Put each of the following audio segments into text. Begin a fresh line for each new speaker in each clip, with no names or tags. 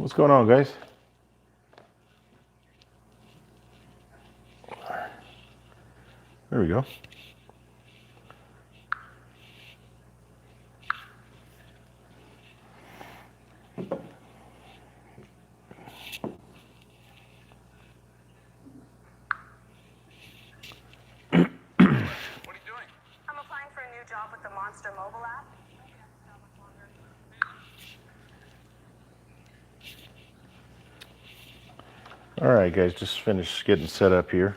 What's going on, guys? There we go. All right, guys, just finished getting set up here.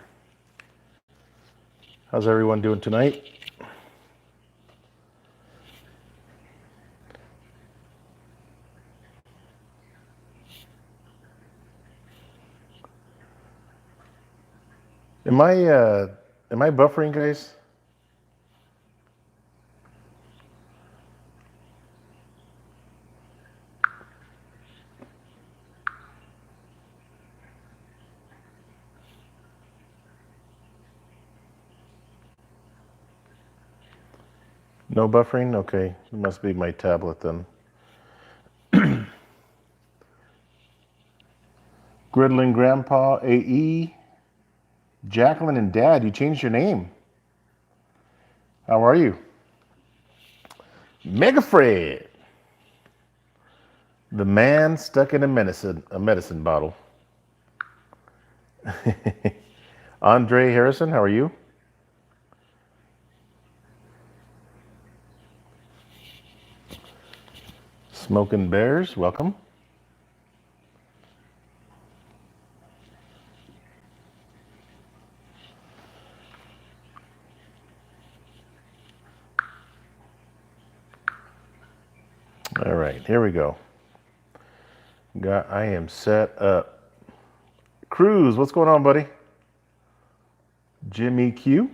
How's everyone doing tonight? Am I buffering, guys? No buffering? Okay, it must be my tablet then. Gridlin Grandpa, AE, Jacqueline and Dad, you changed your name. How are you? Mega Fred, the man stuck in a medicine bottle. Andre Harrison, how are you? Smoking Bears, welcome. All right, here we go. I am set up. Cruz, what's going on, buddy? Jimmy Q,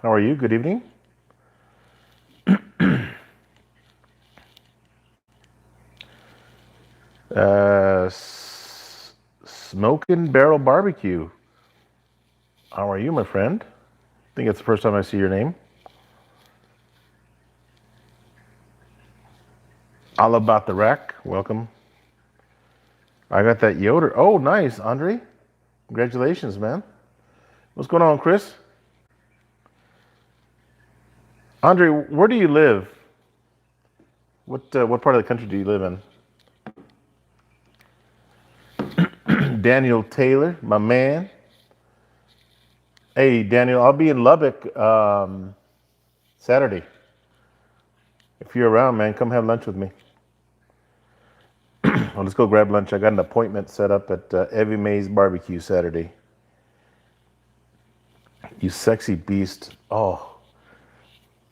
how are you? Good evening. Smoking Barrel Barbecue, how are you, my friend? I think it's the first time I see your name. All About the Rack, welcome. I got that Yoder. Oh, nice, Andre. Congratulations, man. What's going on, Chris? Andre, where do you live? What part of the country do you live in? Daniel Taylor, my man. Hey, Daniel, I'll be in Lubbock Saturday. If you're around, man, come have lunch with me. Well, let's go grab lunch. I got an appointment set up at Evie Mae's Barbecue Saturday. You sexy beast. Oh,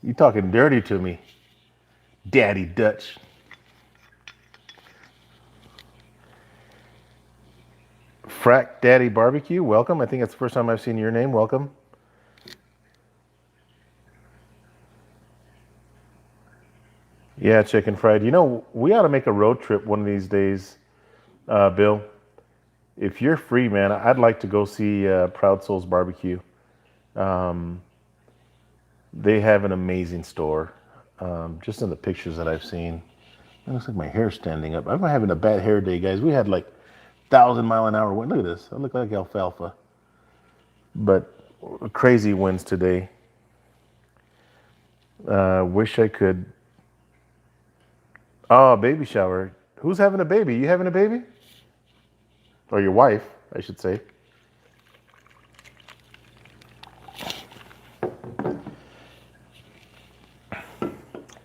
you talking dirty to me. Daddy Dutch. Frack Daddy Barbecue, welcome. I think it's the first time I've seen your name. Welcome. Yeah, chicken fried. You know, we ought to make a road trip one of these days, Bill. If you're free, man, I'd like to go see Proud Souls Barbecue. They have an amazing store. Just in the pictures that I've seen. It looks like my hair's standing up. I'm having a bad hair day, guys. We had like 1,000-mile-an-hour wind. Look at this. I look like alfalfa. But crazy winds today. Wish I could. Oh, baby shower. Who's having a baby? You having a baby? Or your wife, I should say.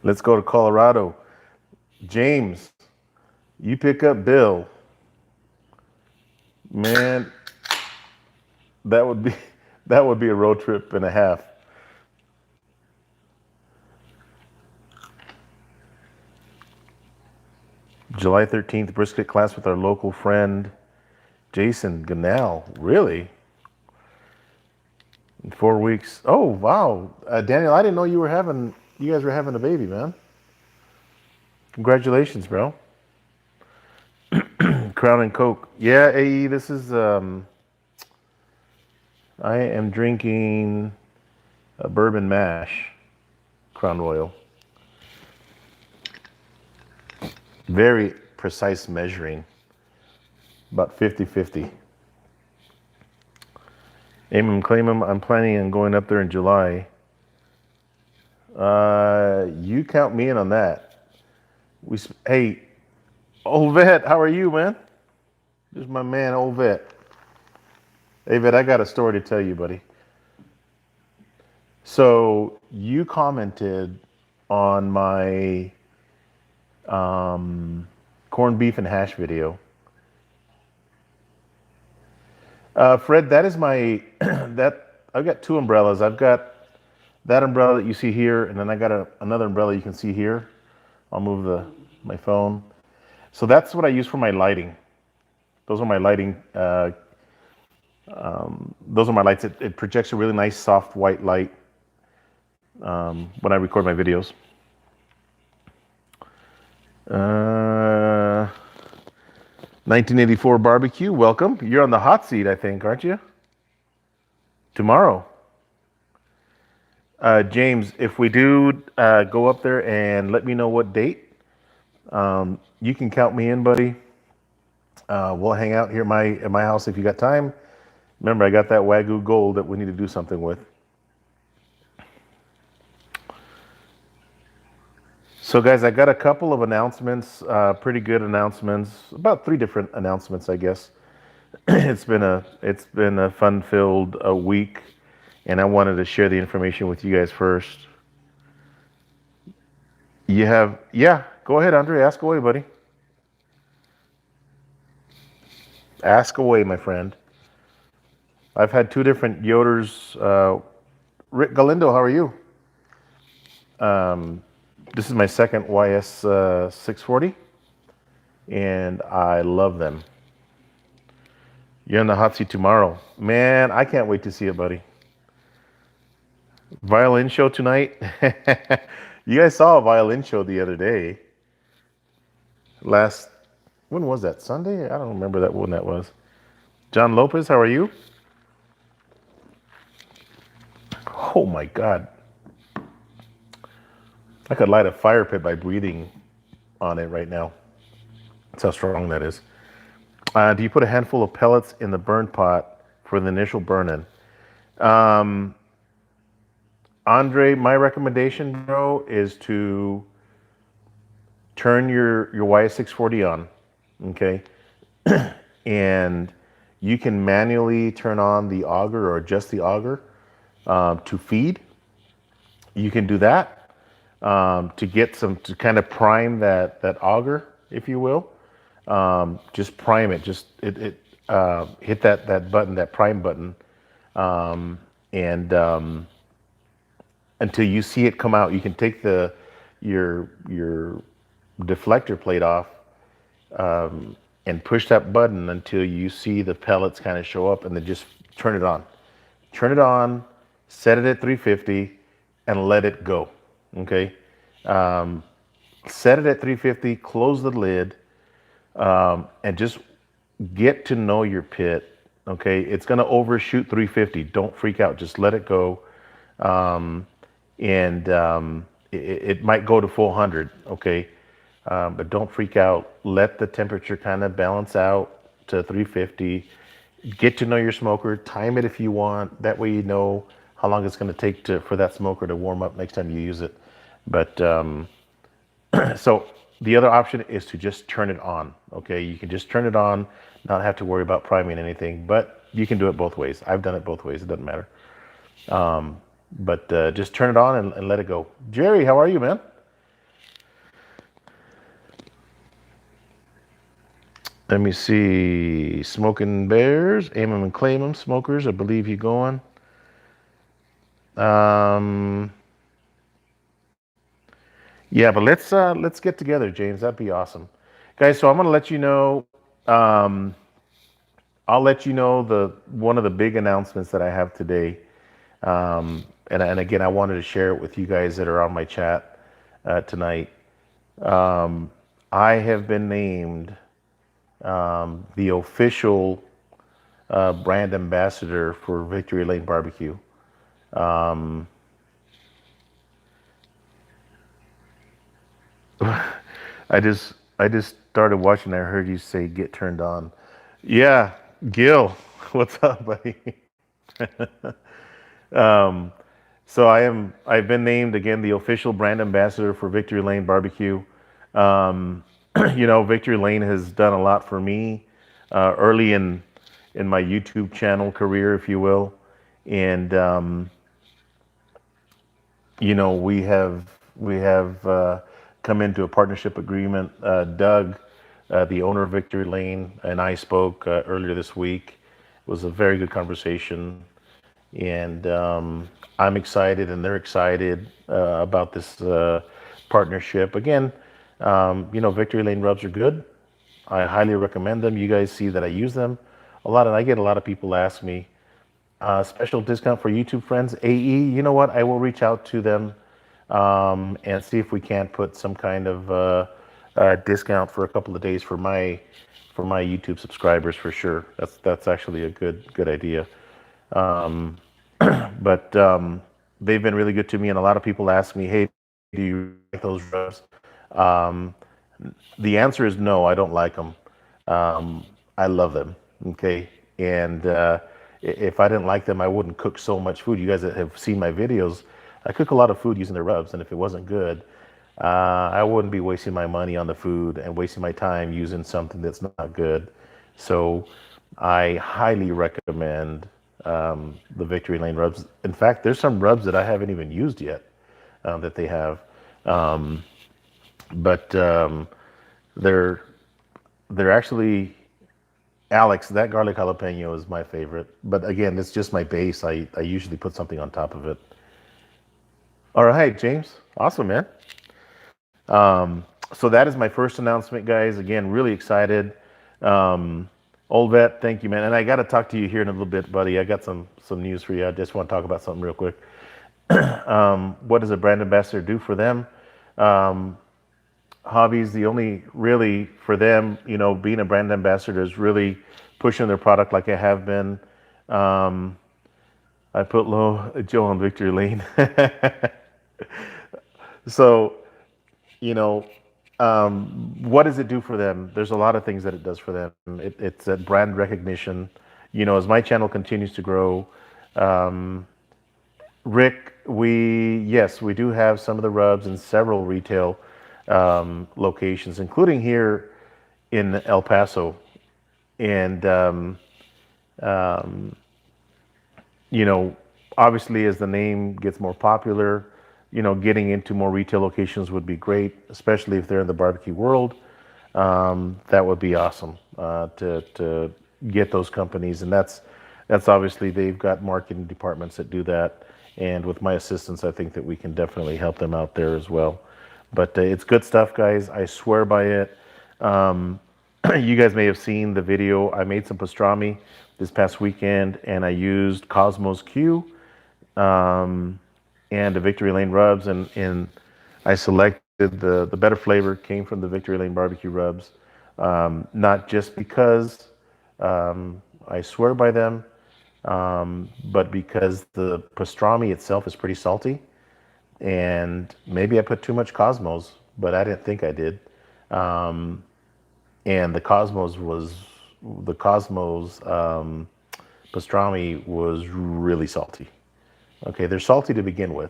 Let's go to Colorado. James, you pick up Bill. Man, that would be a road trip and a half. July 13th, brisket class with our local friend, Jason Gannell. Really? In 4 weeks. Oh, wow. Daniel, I didn't know you guys were having a baby, man. Congratulations, bro. Crown and Coke. Yeah, AE, this is, I am drinking a bourbon mash, Crown Royal. Very precise measuring. About 50-50. Aim 'em, claim 'em. I'm planning on going up there in July. You count me in on that. Hey, old vet, how are you, man? This is my man, old vet. Hey, vet, I got a story to tell you, buddy. So you commented on my corned beef and hash video. Fred, that is my that I've got two umbrellas. I've got that umbrella that you see here, and then I got another umbrella you can see here. I'll move my phone. So that's what I use for my lighting. Those are my lighting. Those are my lights. It projects a really nice, soft white light when I record my videos. 1984 barbecue. Welcome. You're on the hot seat, I think, aren't you? Tomorrow. James, if we do go up there and let me know what date, you can count me in, buddy. We'll hang out here at my house if you got time. Remember, I got that Wagyu gold that we need to do something with. So, guys, I got a couple of announcements, pretty good announcements, about 3 different announcements, I guess. It's been a fun-filled week, and I wanted to share the information with you guys first. Yeah, go ahead, Andre, ask away, buddy. Ask away, my friend. I've had 2 different Yoders. Rick Galindo, how are you? This is my second YS 640, and I love them. You're in the hot seat tomorrow. Man, I can't wait to see it, buddy. Violin show tonight. You guys saw a violin show the other day. When was that? Sunday? I don't remember when that was. John Lopez, how are you? Oh my God. I could light a fire pit by breathing on it right now. That's how strong that is. Do you put a handful of pellets in the burn pot for the initial burn-in? Andre, my recommendation, bro, is to turn your YS640 on, okay? And you can manually turn on the auger or adjust the auger to feed. You can do that to kind of prime that auger, if you will. Just prime it. Just hit that button, that prime button, and until you see it come out, you can take your deflector plate off and push that button until you see the pellets kind of show up, and then just turn it on. Turn it on, set it at 350, and let it go. Okay, set it at 350. Close the lid, and just get to know your pit. Okay, it's gonna overshoot 350. Don't freak out. Just let it go. It might go to full 100, okay? But don't freak out. Let the temperature kind of balance out to 350. Get to know your smoker. Time it if you want. That way you know how long it's going to take for that smoker to warm up next time you use it. But so the other option is to just turn it on, okay? You can just turn it on, not have to worry about priming anything, but you can do it both ways. I've done it both ways. It doesn't matter. But just turn it on and let it go. Jerry, how are you, man? Let me see. Smoking Bears, aim 'em and claim 'em. Smokers, I believe you going. Yeah, but let's get together, James. That'd be awesome, guys. So I'm gonna let you know. I'll let you know one of the big announcements that I have today. And again, I wanted to share it with you guys that are on my chat tonight. I have been named the official brand ambassador for Victory Lane Barbecue. I just started watching. I heard you say "get turned on." Yeah, Gil, what's up, buddy? um, so I've been named again the official brand ambassador for Victory Lane Barbecue. Um, Victory Lane has done a lot for me early in my YouTube channel career, if you will, and we have come into a partnership agreement. Doug, the owner of Victory Lane, and I spoke earlier this week. It was a very good conversation, and I'm excited, and they're excited about this partnership. Again, Victory Lane rubs are good. I highly recommend them. You guys see that I use them a lot, and I get a lot of people ask me, special discount for YouTube friends, AE. You know what? I will reach out to them and see if we can't put some kind of discount for a couple of days for my YouTube subscribers for sure. That's actually a good idea. Um, but they've been really good to me, and a lot of people ask me, "Hey, do you like those rubs?" Um, the answer is no. I don't like them. I love them. Okay, and if I didn't like them, I wouldn't cook so much food. You guys that have seen my videos, I cook a lot of food using the rubs, and if it wasn't good, I wouldn't be wasting my money on the food and wasting my time using something that's not good. So I highly recommend the Victory Lane rubs. In fact, there's some rubs that I haven't even used yet that they have, um, but they're they're actually Alex. That garlic jalapeno is my favorite. But again, it's just my base. I usually put something on top of it. All right, James. Awesome, man. So that is my first announcement, guys. Again, really excited. Um, Old vet, thank you, man. And I got to talk to you here in a little bit, buddy. I got some news for you. I just want to talk about something real quick. What does a brand ambassador do for them? Um, Hobbies, the only really for them, being a brand ambassador is really pushing their product like I have been. Um, I put low Joe on Victory Lane. So you know, what does it do for them? There's a lot of things that it does for them. It's a brand recognition. As my channel continues to grow, um, Rick, yes, we do have some of the rubs in several retail locations, including here in El Paso. And um, you know, obviously, as the name gets more popular, getting into more retail locations would be great, especially if they're in the barbecue world. That would be awesome to get those companies, and that's obviously they've got marketing departments that do that, and with my assistance, I think that we can definitely help them out there as well. But it's good stuff, guys. I swear by it. Um, you guys may have seen the video. I made some pastrami this past weekend, and I used Cosmos Q and the Victory Lane rubs, and I selected the better flavor came from the Victory Lane barbecue rubs, not just because I swear by them, but because the pastrami itself is pretty salty, and maybe I put too much Cosmos, but I didn't think I did. Um, and the Cosmos pastrami was really salty. Okay, they're salty to begin with,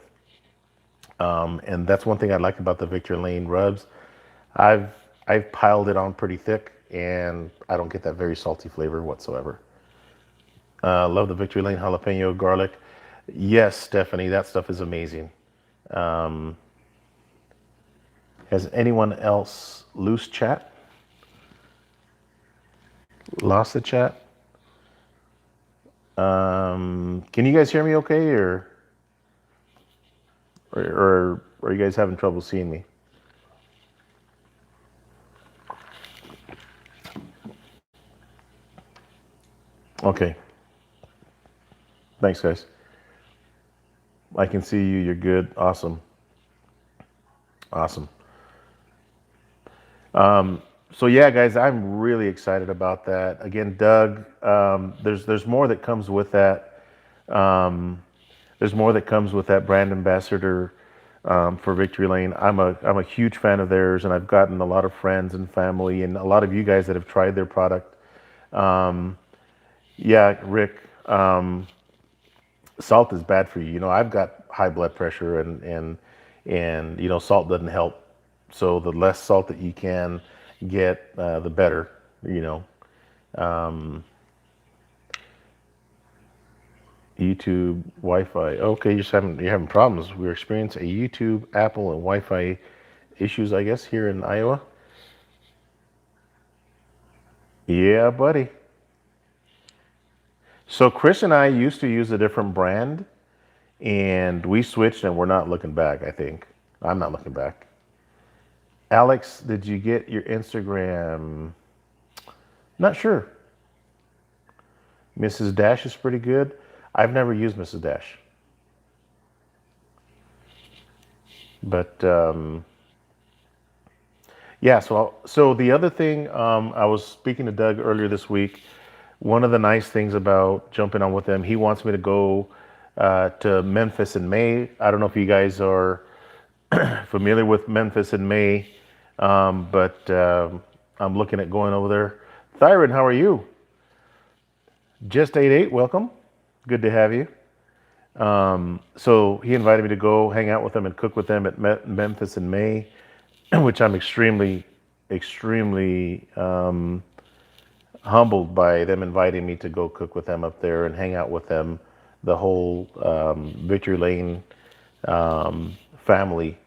and that's one thing I like about the Victor Lane rubs. I've I've piled it on pretty thick, and I don't get that very salty flavor whatsoever. Love the Victory Lane jalapeno garlic. Yes, Stephanie, that stuff is amazing. Um, has anyone else loose chat? Lost the chat? Can you guys hear me okay, or are you guys having trouble seeing me? Okay, thanks, guys. I can see you. You're good. Awesome. Awesome. So yeah, guys, I'm really excited about that. Again, Doug, there's more that comes with that. Um, there's more that comes with that brand ambassador for Victory Lane. I'm a huge fan of theirs, and I've gotten a lot of friends and family, and a lot of you guys that have tried their product. Um, yeah, Rick. Salt is bad for you. I've got high blood pressure, and salt doesn't help. So the less salt that you can get, the better. You know, YouTube, Wi-Fi. Okay, you're having problems. We're experiencing a YouTube, Apple, and Wi-Fi issues, I guess, here in Iowa. Yeah, buddy. So Chris and I used to use a different brand, and we switched, and we're not looking back. I think I'm not looking back. Alex, did you get your Instagram? Not sure. Mrs. Dash is pretty good. I've never used Mrs. Dash, but yeah. So the other thing, I was speaking to Doug earlier this week. One of the nice things about jumping on with them, he wants me to go to Memphis in May. I don't know if you guys are familiar with Memphis in May, but I'm looking at going over there. Thyron, how are you? Just 88, welcome. Good to have you. So he invited me to go hang out with them and cook with them at Memphis in May, which I'm extremely humbled by them inviting me to go cook with them up there and hang out with them, the whole Victory Lane family.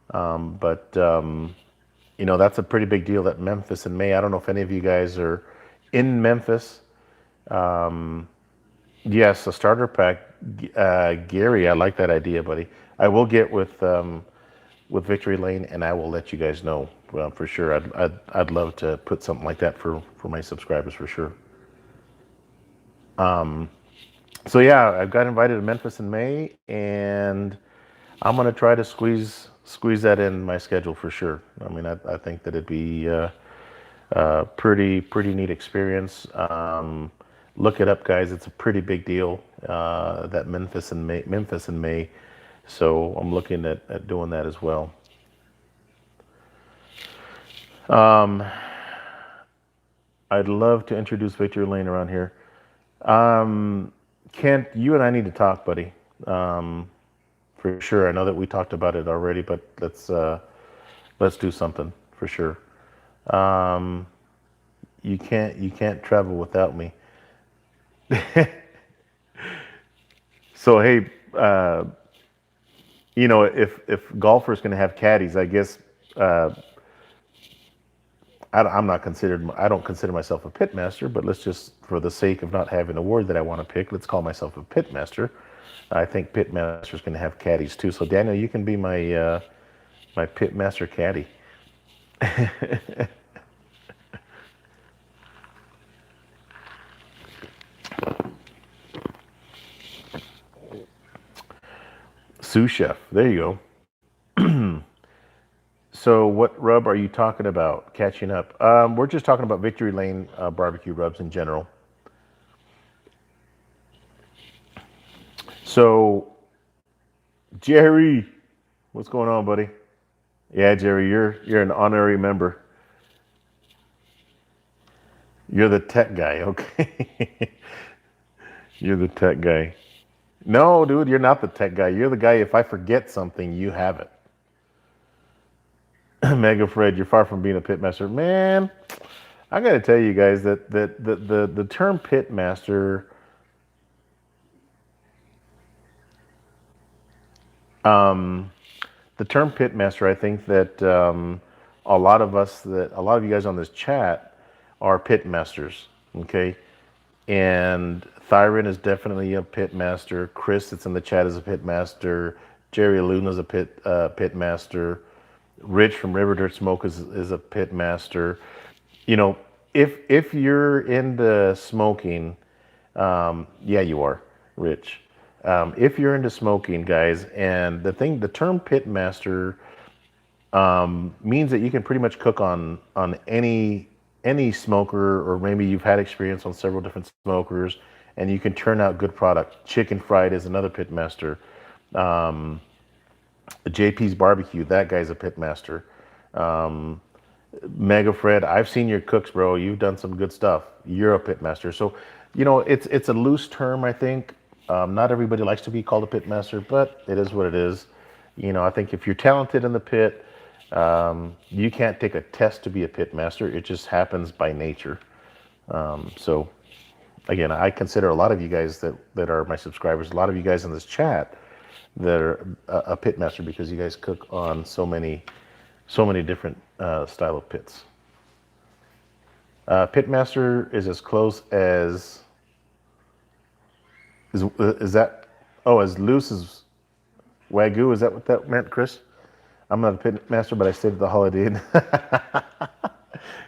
But that's a pretty big deal at Memphis in May. I don't know if any of you guys are in Memphis. Yes, a starter pack. Gary, I like that idea, buddy. I will get with Victory Lane, and I will let you guys know for sure. I'd love to put something like that for my subscribers for sure. So yeah, I've got invited to Memphis in May, and I'm gonna try to squeeze that in my schedule for sure. I mean, I think that it'd be pretty neat experience. Look it up, guys. It's a pretty big deal. That Memphis in May. So I'm looking at doing that as well. I'd love to introduce Victory Lane around here. Kent, you and I need to talk, buddy. For sure. I know that we talked about it already, but let's do something for sure. You can't travel without me. So hey, if golfers can have caddies, I guess I'm not considered. I don't consider myself a pit master, but let's just, for the sake of not having a word that I want to pick, let's call myself a pit master. I think pit masters can have caddies too. So Daniel, you can be my pit master caddy. Sous chef. There you go. So what rub are you talking about? Catching up. We're just talking about Victory Lane barbecue rubs in general. So Jerry, what's going on, buddy? Yeah, Jerry, you're an honorary member. You're the tech guy, okay? You're the tech guy. No, dude, you're not the tech guy. You're the guy. If I forget something, you have it. Mega Fred, you're far from being a pit master, man. I got to tell you guys that the term pit master, the term pit master, I think that a lot of you guys on this chat are pit masters. Okay, and Thyron is definitely a pit master. Chris that's in the chat is a pit master. Jerry Luna's a pit master. Rich from River Dirt Smoke is a pit master. You know, if you're into smoking, yeah, you are, Rich. If you're into smoking, guys, and the term pit master means that you can pretty much cook on any smoker, or maybe you've had experience on several different smokers, and you can turn out good product. Chicken Fried is another pit master. JP's Barbecue, that guy's a pit master. Mega Fred, I've seen your cooks, bro. You've done some good stuff. You're a pit master. So, it's a loose term, I think. Not everybody likes to be called a pit master, but it is what it is. I think if you're talented in the pit, you can't take a test to be a pit master. It just happens by nature. So, again, I consider a lot of you guys that are my subscribers, a lot of you guys in this chat that are a pit master because you guys cook on so many different style of pits. Pit master is as close as is that as loose as Wagyu. Is that what that meant, Chris? I'm not a pit master, but I stayed at the Holiday Inn.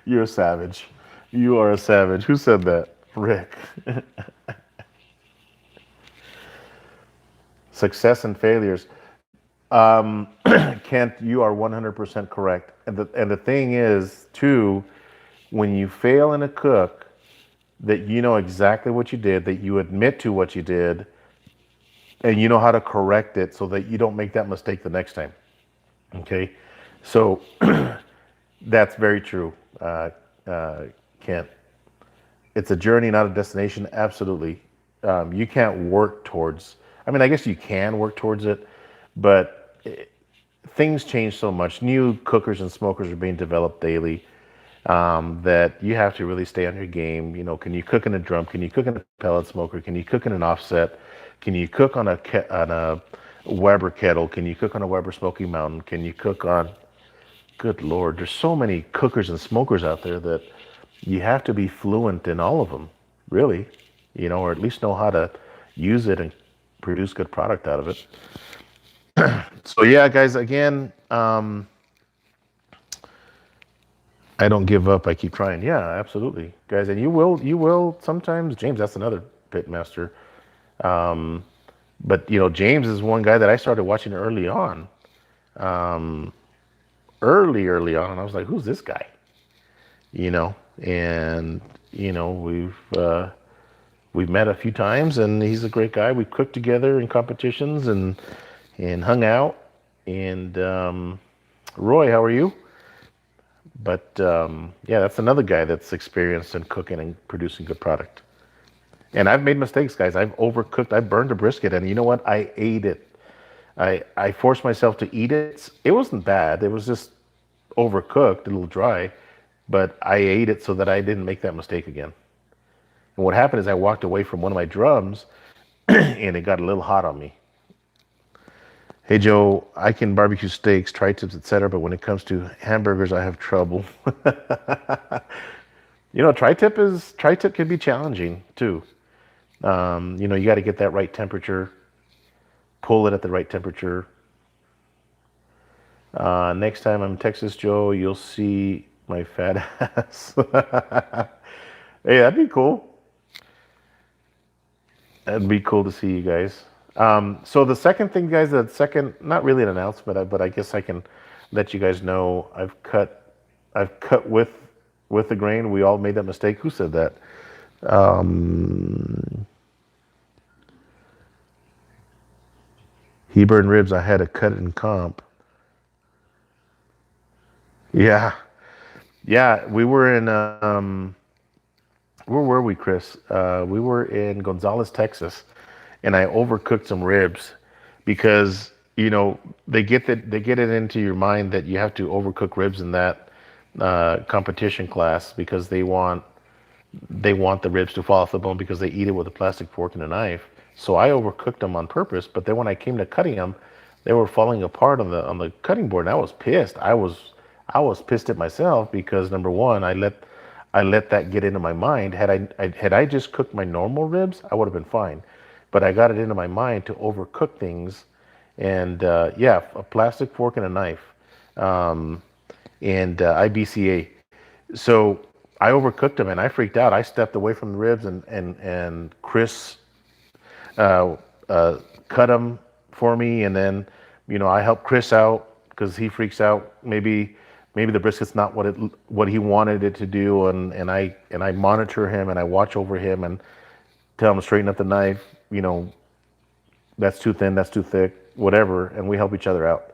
You're a savage. You are a savage. Who said that? Rick. Success and failures. Kent, you are 100% correct. And the thing is, too, when you fail in a cook, that you know exactly what you did, that you admit to what you did, and you know how to correct it so that you don't make that mistake the next time. Okay? So that's very true, Kent. It's a journey, not a destination. Absolutely. You can't work towards, I guess you can work towards it, but things change so much. New cookers and smokers are being developed daily, that you have to really stay on your game. Can you cook in a drum? Can you cook in a pellet smoker? Can you cook in an offset? Can you cook on a Weber kettle? Can you cook on a Weber Smoky Mountain? Can you cook on? Good Lord, there's so many cookers and smokers out there that you have to be fluent in all of them, really, or at least know how to use it and produce good product out of it. So yeah, guys, again, I don't give up. I keep trying. Yeah, absolutely, guys. And you will sometimes, James, that's another pit master. But James is one guy that I started watching early on. Early on, and I was like, who's this guy? And we've met a few times, and he's a great guy. We cooked together in competitions and hung out. And Roy, how are you? But yeah, that's another guy that's experienced in cooking and producing good product. And I've made mistakes, guys. I've overcooked. I burned a brisket, and you know what? I ate it. I forced myself to eat it. It wasn't bad. It was just overcooked, a little dry. But I ate it so that I didn't make that mistake again. And what happened is I walked away from one of my drums, and it got a little hot on me. Hey Joe, I can barbecue steaks, tri-tips, etc., but when it comes to hamburgers, I have trouble. Tri-tip can be challenging too. You got to get that right temperature, pull it at the right temperature. Next time I'm in Texas, Joe, you'll see my fat ass. Hey, that'd be cool. That'd be cool to see you guys. So the second thing, guys, not really an announcement, but I guess I can let you guys know I've cut with the grain. We all made that mistake. Who said that? He burned ribs. I had to cut it in comp. Yeah, yeah. We were in. Where were we, Chris? We were in Gonzales, Texas, and I overcooked some ribs because they get it into your mind that you have to overcook ribs in that competition class because they want the ribs to fall off the bone because they eat it with a plastic fork and a knife. So I overcooked them on purpose. But then when I came to cutting them, they were falling apart on the cutting board, and I was pissed. I was pissed at myself because number one, I let that get into my mind. Had I just cooked my normal ribs, I would have been fine. But I got it into my mind to overcook things, and yeah, a plastic fork and a knife, and IBCA. So I overcooked them and I freaked out. I stepped away from the ribs, and Chris uh, cut them for me, and then I helped Chris out because he freaks out. Maybe the brisket's not what he wanted it to do, and I monitor him and I watch over him and tell him to straighten up the knife. That's too thin, that's too thick, whatever, and we help each other out.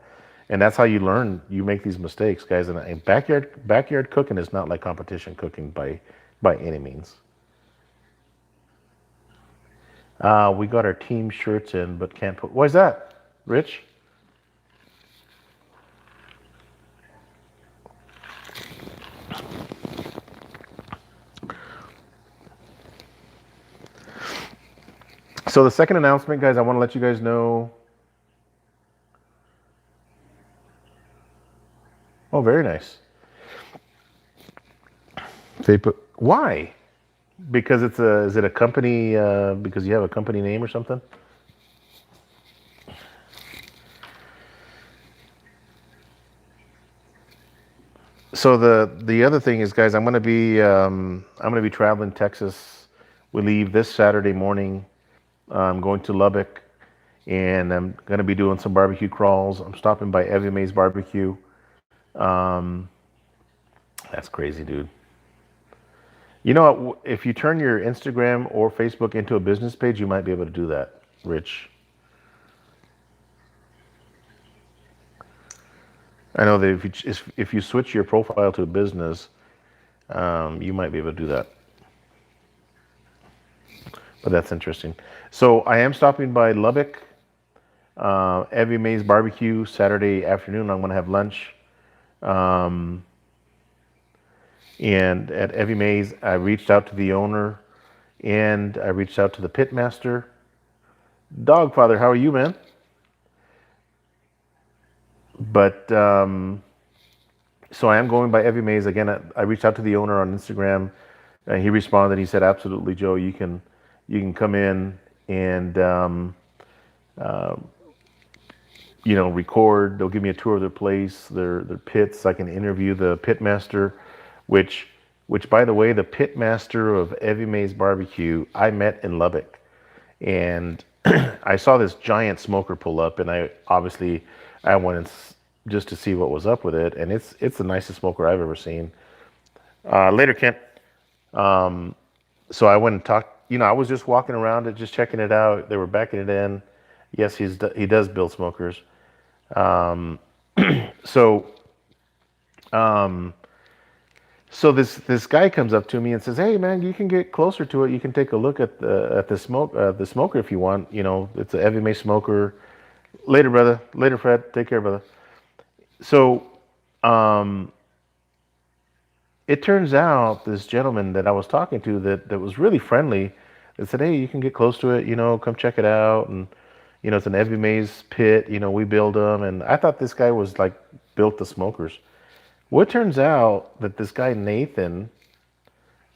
And that's how you learn. You make these mistakes, guys. And backyard cooking is not like competition cooking by any means. We got our team shirts in, but can't put. Why's that, Rich? So the second announcement, guys, I want to let you guys know. Oh, very nice. They put why? Because it's a is it a company? Because you have a company name or something? So the other thing is, guys, I'm gonna be traveling Texas. We leave this Saturday morning. I'm going to Lubbock, and I'm gonna be doing some barbecue crawls. I'm stopping by Evie Mae's Barbecue. Um, that's crazy, dude. You know what? If you turn your Instagram or Facebook into a business page, you might be able to do that, Rich. I know that if you switch your profile to a business, you might be able to do that. But that's interesting. So I am stopping by Lubbock, Evie Mae's Barbecue Saturday afternoon. I'm going to have lunch. Um, and at Evie Mae's, I reached out to the owner and I reached out to the pit master. Dogfather, how are you, man? But so I am going by Evie Mae's again. I reached out to the owner on Instagram. And he responded. He said, "Absolutely, Joe. You can come in and uh, record. They'll give me a tour of their place, their pits. I can interview the pit master, which by the way, the pit master of Evie Mae's Barbecue, I met in Lubbock, and I saw this giant smoker pull up, and I went in just to see what was up with it, and it's the nicest smoker I've ever seen. Later, Kent. So I went and talked. I was just walking around it, just checking it out. They were backing it in. Yes, he does build smokers. Um, so um, so this guy comes up to me and says, "Hey man, you can get closer to it. You can take a look at the smoker if you want. It's a Evie Mae smoker." Later, brother. Later, Fred. Take care, brother. So um, it turns out this gentleman that I was talking to that was really friendly, that said, "Hey, you can get close to it. Come check it out." And it's an Evie Mae's pit. We build them, and I thought this guy was like built the smokers. Well, it turns out that this guy Nathan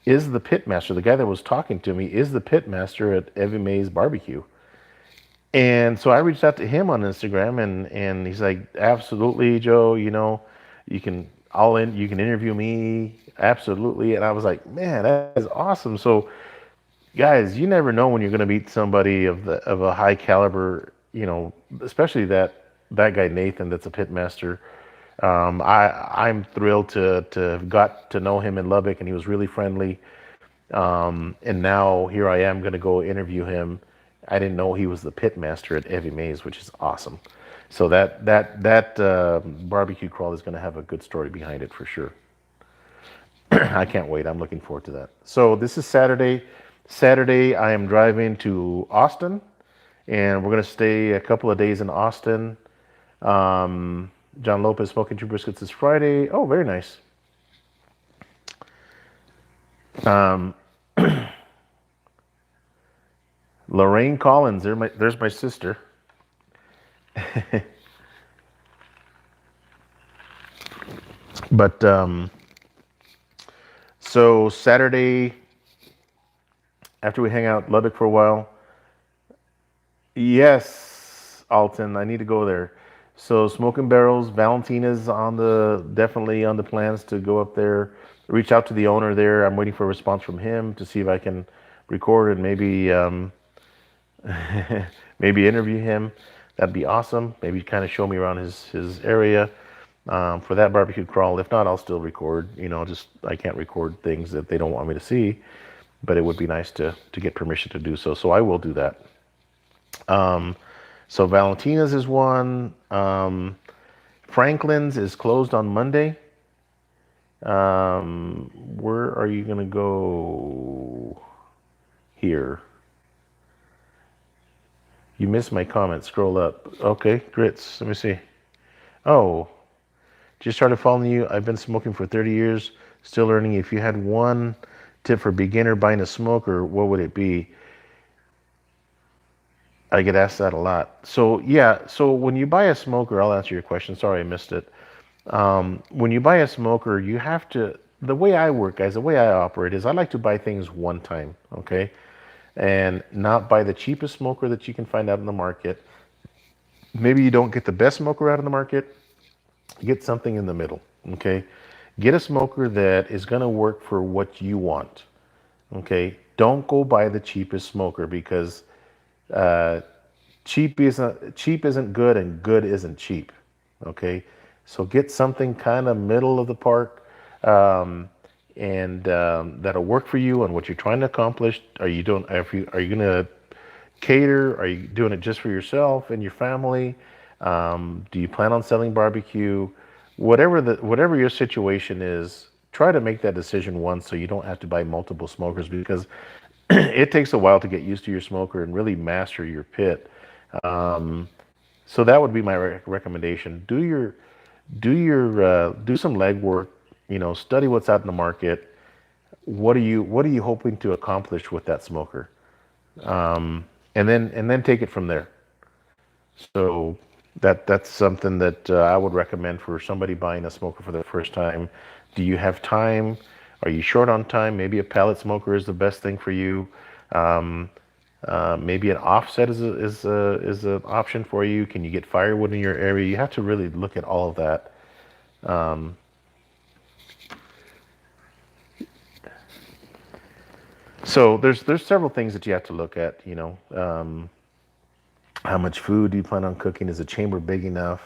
is the pit master. The guy that was talking to me is the pit master at Evie Mae's Barbecue. And so I reached out to him on Instagram, and he's like, "Absolutely, Joe. You can interview me, absolutely." And I was like, "Man, that is awesome." So, guys, you never know when you're going to meet somebody of a high caliber. Especially that guy Nathan, that's a pit master. I'm thrilled to have got to know him in Lubbock, and he was really friendly. And now here I am going to go interview him. I didn't know he was the pit master at Evie Mae's, which is awesome. So that barbecue crawl is going to have a good story behind it for sure. I can't wait. I'm looking forward to that. So this is Saturday. Saturday, I am driving to Austin, and we're going to stay a couple of days in Austin. John Lopez Smoking Two Briskets is Friday. Oh, very nice. Um, Lorraine Collins, there's my sister. But so Saturday, after we hang out Lubbock for a while, yes, Alton, I need to go there. So Smoking Barrels, Valentina's definitely on the plans to go up there. Reach out to the owner there. I'm waiting for a response from him to see if I can record and maybe maybe interview him. That'd be awesome. Maybe kind of show me around his area for that barbecue crawl. If not, I'll still record. Just I can't record things that they don't want me to see, but it would be nice to get permission to do so. So I will do that. So Valentina's is one. Franklin's is closed on Monday. Where are you gonna go here? You missed my comment. Scroll up. Okay, grits. Let me see. Oh, just started following you. I've been smoking for 30 years, still learning. If you had one tip for beginner buying a smoker, what would it be? I get asked that a lot. So yeah, so when you buy a smoker, I'll answer your question. Sorry, I missed it. When you buy a smoker, you have to. The way I work, guys, the way I operate is I like to buy things one time, okay, and not buy the cheapest smoker that you can find out in the market. Maybe you don't get the best smoker out in the market. Get something in the middle, okay? Get a smoker that is going to work for what you want, okay? Don't go buy the cheapest smoker because uh, cheap isn't good and good isn't cheap, okay? So get something kind of middle of the park, um, and that'll work for you on what you're trying to accomplish. Are you gonna cater? Are you doing it just for yourself and your family? Do you plan on selling barbecue? Whatever your situation is, try to make that decision once so you don't have to buy multiple smokers because it takes a while to get used to your smoker and really master your pit. Um, so that would be my recommendation. Do some legwork. Study what's out in the market. What are you hoping to accomplish with that smoker? And then take it from there. So that's something that I would recommend for somebody buying a smoker for the first time. Do you have time? Are you short on time? Maybe a pellet smoker is the best thing for you. Um, Maybe an offset is an option for you. Can you get firewood in your area? You have to really look at all of that. Um, so there's several things that you have to look at. How much food do you plan on cooking? Is the chamber big enough?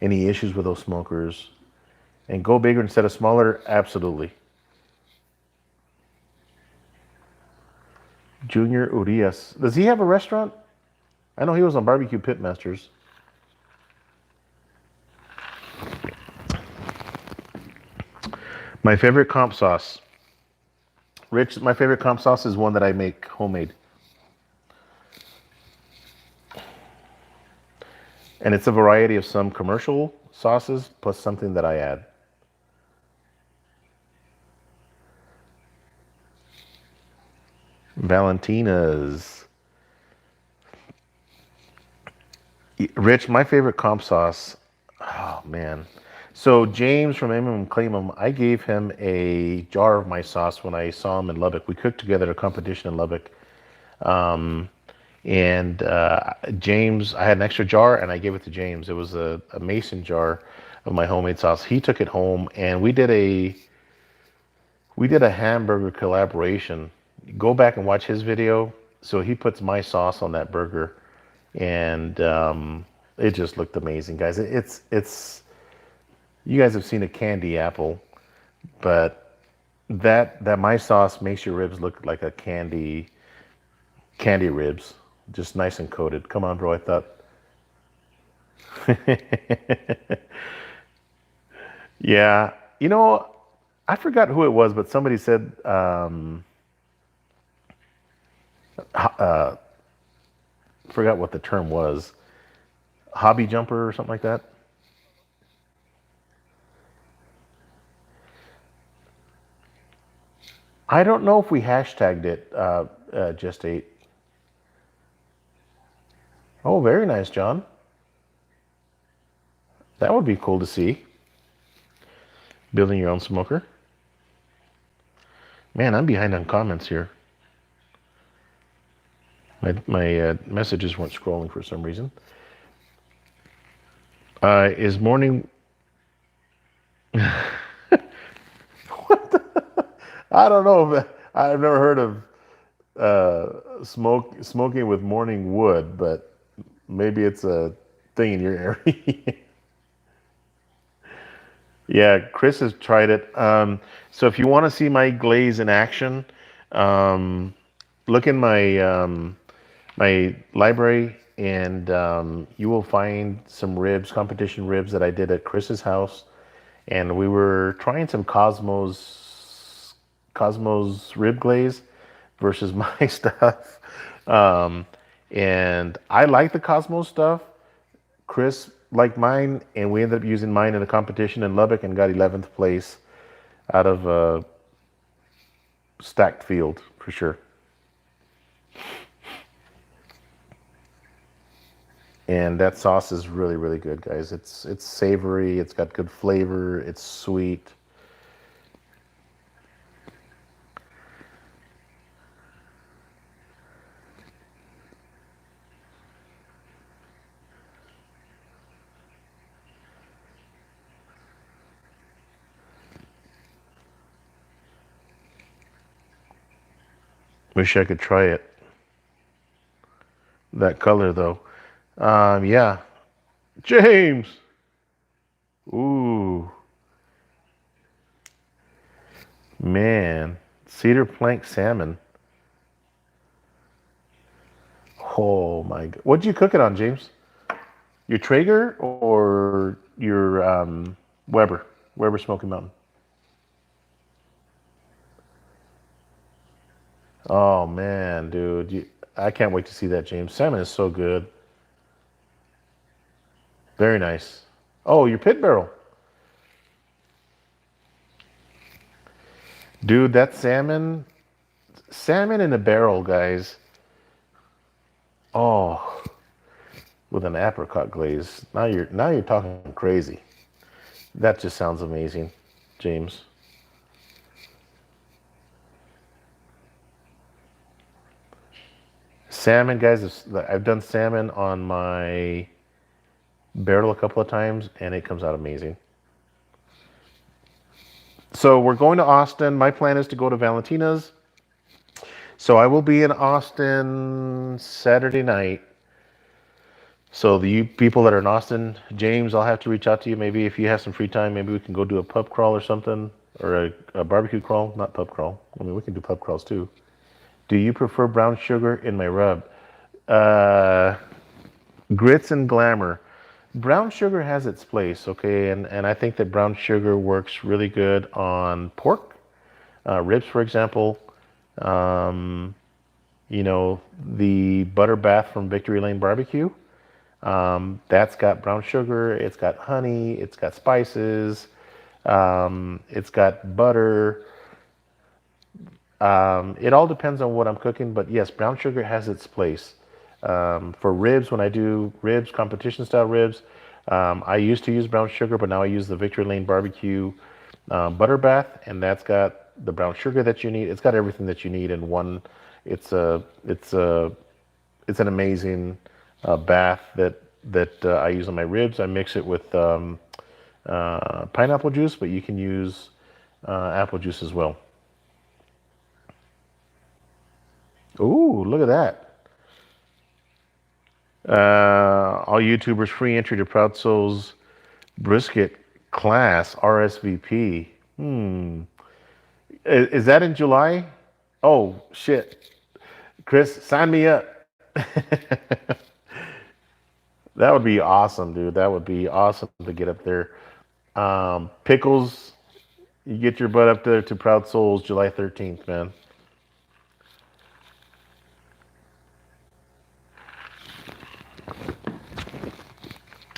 Any issues with those smokers? And go bigger instead of smaller? Absolutely. Junior Urias. Does he have a restaurant? I know he was on Barbecue Pitmasters. My favorite comp sauce. Rich, my favorite comp sauce is one that I make homemade. And it's a variety of some commercial sauces plus something that I add. Valentina's. Rich, my favorite comp sauce. Oh man. So James from MM Claimum, I gave him a jar of my sauce when I saw him in Lubbock. We cooked together at a competition in Lubbock. Um, and James, I had an extra jar and I gave it to James. It was a mason jar of my homemade sauce. He took it home and we did a hamburger collaboration. Go back and watch his video. So he puts my sauce on that burger, and it just looked amazing, guys. It's you guys have seen a candy apple, but that my sauce makes your ribs look like a candy ribs, just nice and coated. Come on, bro. I thought. Yeah, I forgot who it was, but somebody said uh, forgot what the term was, hobby jumper or something like that. I don't know if we hashtagged it. Just ate. Oh, very nice, John. That would be cool to see. Building your own smoker. Man, I'm behind on comments here. My messages weren't scrolling for some reason. Is morning? I don't know. I've never heard of smoking with morning wood, but maybe it's a thing in your area. Yeah, Chris has tried it. So if you want to see my glaze in action, look in my library. and you will find some ribs, competition ribs that I did at Chris's house, and we were trying some Cosmos rib glaze versus my stuff. Um, and I like the Cosmos stuff. Chris liked mine, and we ended up using mine in a competition in Lubbock and got 11th place out of a stacked field for sure. And that sauce is really, really good, guys. It's savory. It's got good flavor. It's sweet. Wish I could try it. That color, though. Yeah. James. Ooh, man. Cedar plank salmon. Oh my God. What'd you cook it on, James? Your Traeger or your Weber? Weber Smoky Mountain. Oh man, dude. I can't wait to see that, James. Salmon is so good. Very nice. Oh, your pit barrel. Dude, that salmon in a barrel, guys. Oh, with an apricot glaze. Now you're talking crazy. That just sounds amazing, James. Salmon, guys. I've done salmon on my barrel a couple of times, and it comes out amazing. So we're going to Austin. My plan is to go to Valentina's. So I will be in Austin Saturday night. So the you people that are in Austin, James, I'll have to reach out to you. Maybe if you have some free time, maybe we can go do a pub crawl or something, or a barbecue crawl. Not pub crawl. I mean, we can do pub crawls too. Do you prefer brown sugar in my rub? Uh, Grits and glamour. Brown sugar has its place, okay, and I think that brown sugar works really good on pork, ribs, for example. Um, the butter bath from Victory Lane Barbecue. That's got brown sugar. It's got honey. It's got spices. It's got butter. It all depends on what I'm cooking, but yes, brown sugar has its place. For ribs, when I do ribs, competition style ribs, I used to use brown sugar, but now I use the Victory Lane Barbecue butter bath, and that's got the brown sugar that you need. It's got everything that you need in one. It's a it's a it's an amazing bath that I use on my ribs. I mix it with pineapple juice, but you can use apple juice as well. Ooh, look at that. All YouTubers free entry to Proud Souls brisket class RSVP. Is that in July? Oh shit, Chris, sign me up. That would be awesome, dude. That would be awesome to get up there. Pickles, you get your butt up there to Proud Souls July 13th, man.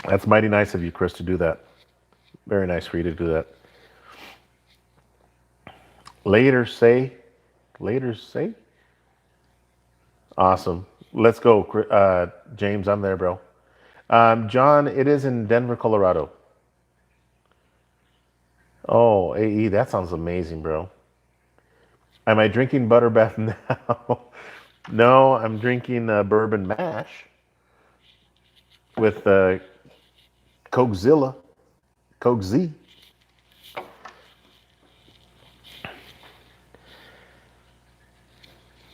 That's mighty nice of you, Chris, to do that. Very nice for you to do that. Later, say. Later, say. Awesome. Let's go, James. I'm there, bro. John, it is in Denver, Colorado. Oh, AE, that sounds amazing, bro. Am I drinking butter bath now? No, I'm drinking bourbon mash with Cokezilla, Coke Z.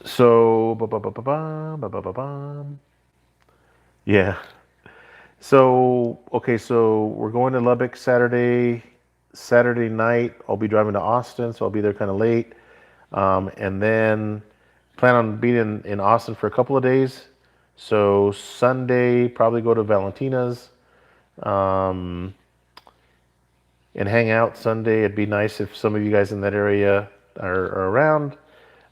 So, yeah. So, okay, so we're going to Lubbock Saturday night. I'll be driving to Austin, so I'll be there kind of late. And then plan on being in Austin for a couple of days. So Sunday, probably go to Valentina's um, and hang out Sunday. It'd be nice if some of you guys in that area are around.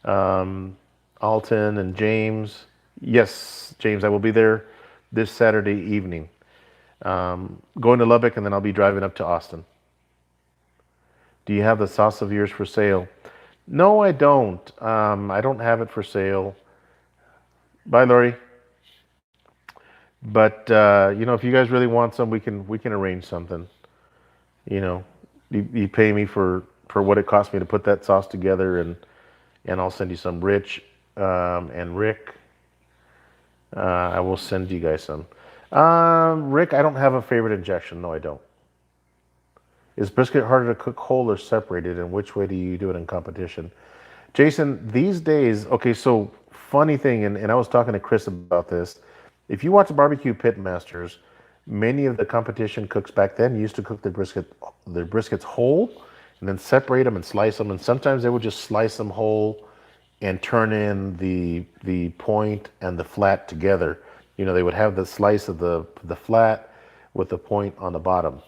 Um, Alton and James. Yes, James, I will be there this Saturday evening. Going to Lubbock, and then I'll be driving up to Austin. Do you have the sauce of yours for sale? No, I don't. I don't have it for sale. Bye, Lori. But if you guys really want some, we can arrange something. You know, you pay me for what it cost me to put that sauce together, and I'll send you some. Rich and Rick, I will send you guys some. Rick, I don't have a favorite injection. No, I don't. Is brisket harder to cook whole or separated, and which way do you do it in competition? Jason, these days, okay, so funny thing, and I was talking to Chris about this. If you watch Barbecue Pit Masters, many of the competition cooks back then used to cook their briskets whole and then separate them and slice them. And sometimes they would just slice them whole and turn in the point and the flat together. They would have the slice of the flat with the point on the bottom.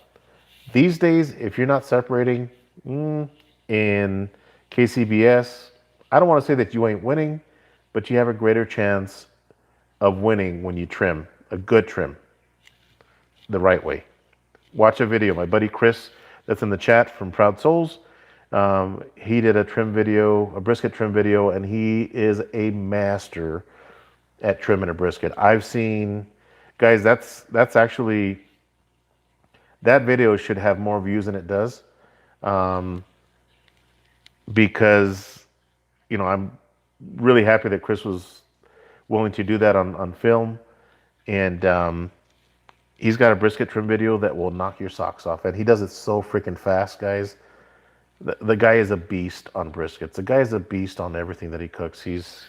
These days, if you're not separating in KCBS, I don't want to say that you ain't winning, but you have a greater chance of winning when you trim, a good trim, the right way. Watch a video. My buddy Chris, that's in the chat from Proud Souls, he did a brisket trim video, and he is a master at trimming a brisket. I've seen, guys, that's actually, that video should have more views than it does, because, I'm really happy that Chris was willing to do that on film. And he's got a brisket trim video that will knock your socks off. And he does it so freaking fast, guys. The guy is a beast on briskets. The guy is a beast on everything that he cooks. He's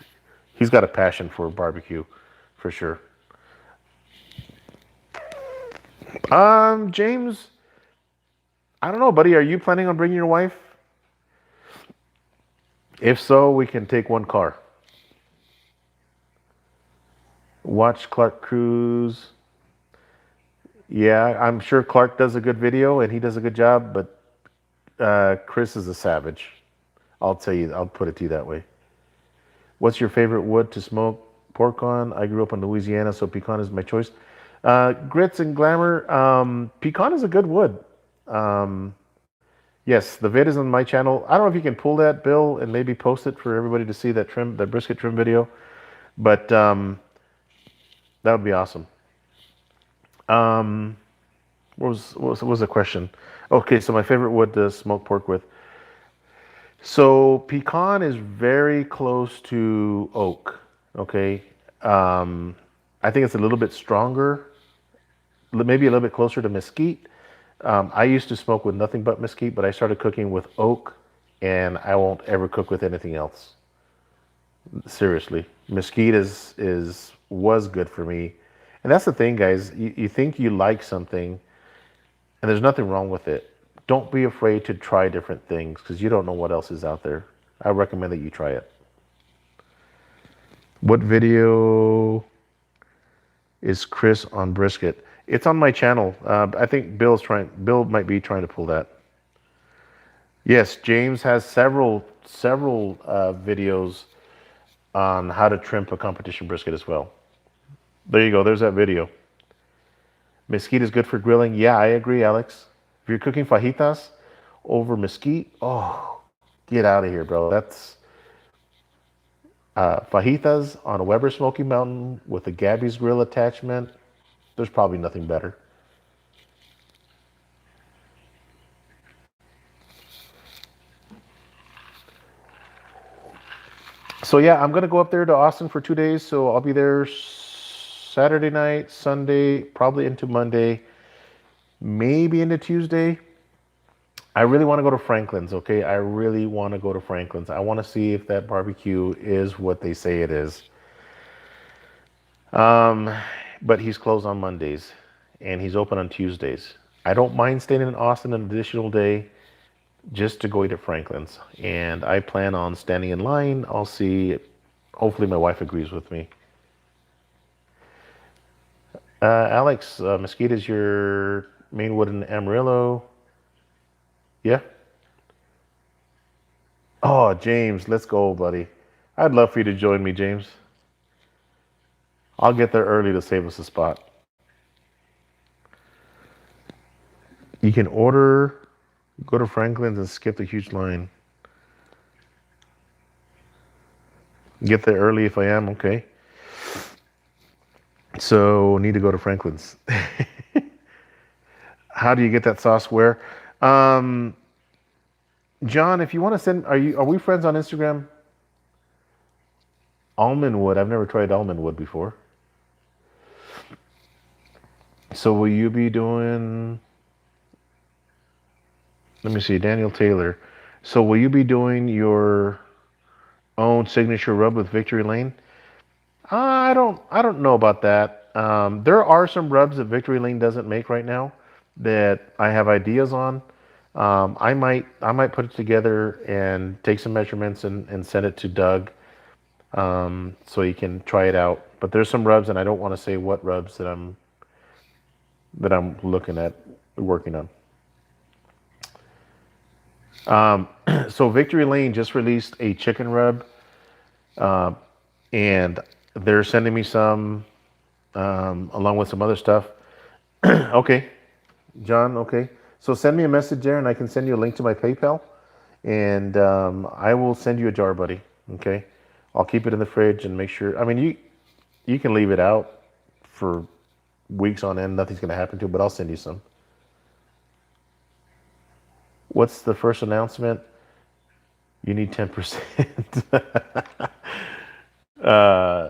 got a passion for barbecue, for sure. James, I don't know, buddy. Are you planning on bringing your wife? If so, we can take one car. Watch Clark Cruz. Yeah, I'm sure Clark does a good video and he does a good job, but Chris is a savage. I'll put it to you that way. What's your favorite wood to smoke pork on? I grew up in Louisiana, so pecan is my choice. Grits and Glamour. Pecan is a good wood. Yes, the vid is on my channel. I don't know if you can pull that, Bill, and maybe post it for everybody to see that brisket trim video, but that would be awesome. What was the question? Okay, so my favorite wood to smoke pork with. So pecan is very close to oak. Okay, I think it's a little bit stronger, maybe a little bit closer to mesquite. I used to smoke with nothing but mesquite, but I started cooking with oak, and I won't ever cook with anything else. Seriously, mesquite was good for me. And that's the thing, guys. You think you like something, and there's nothing wrong with it. Don't be afraid to try different things, because you don't know what else is out there. I recommend that you try it. What video is Chris on brisket? It's on my channel. I think Bill might be trying to pull that. Yes, James has several videos on how to trim a competition brisket as well. There you go. There's that video. Mesquite is good for grilling. Yeah, I agree, Alex. If you're cooking fajitas over mesquite, oh, get out of here, bro. That's fajitas on a Weber Smoky Mountain with a Gabby's grill attachment. There's probably nothing better. So yeah, I'm gonna go up there to Austin for 2 days. So I'll be there Saturday night, Sunday, probably into Monday, maybe into Tuesday. I really want to go to Franklin's, okay? I really want to go to Franklin's. I want to see if that barbecue is what they say it is. But he's closed on Mondays, and he's open on Tuesdays. I don't mind staying in Austin an additional day just to go eat at Franklin's. And I plan on standing in line. I'll see. Hopefully my wife agrees with me. Alex, Mesquite is your main wood in Amarillo. Yeah. Oh, James, let's go, buddy. I'd love for you to join me, James. I'll get there early to save us a spot. You can order, go to Franklin's and skip the huge line. Get there early if I am, okay. So need to go to Franklin's. How do you get that sauce where? Um, John, if you want to send, are we friends on Instagram? Almond wood. I've never tried almond wood before. So will you be doing? Let me see, Daniel Taylor. So will you be doing your own signature rub with Victory Lane? I don't know about that. There are some rubs that Victory Lane doesn't make right now that I have ideas on. I might put it together and take some measurements and send it to Doug, so he can try it out. But there's some rubs, and I don't want to say what rubs that I'm looking at working on. So Victory Lane just released a chicken rub, and they're sending me some, along with some other stuff. Okay, John. Okay, so send me a message there, and I can send you a link to my PayPal, and I will send you a jar, buddy. Okay, I'll keep it in the fridge and make sure. I mean, you can leave it out for weeks on end. Nothing's gonna happen to it, but I'll send you some. What's the first announcement? You need 10%. uh,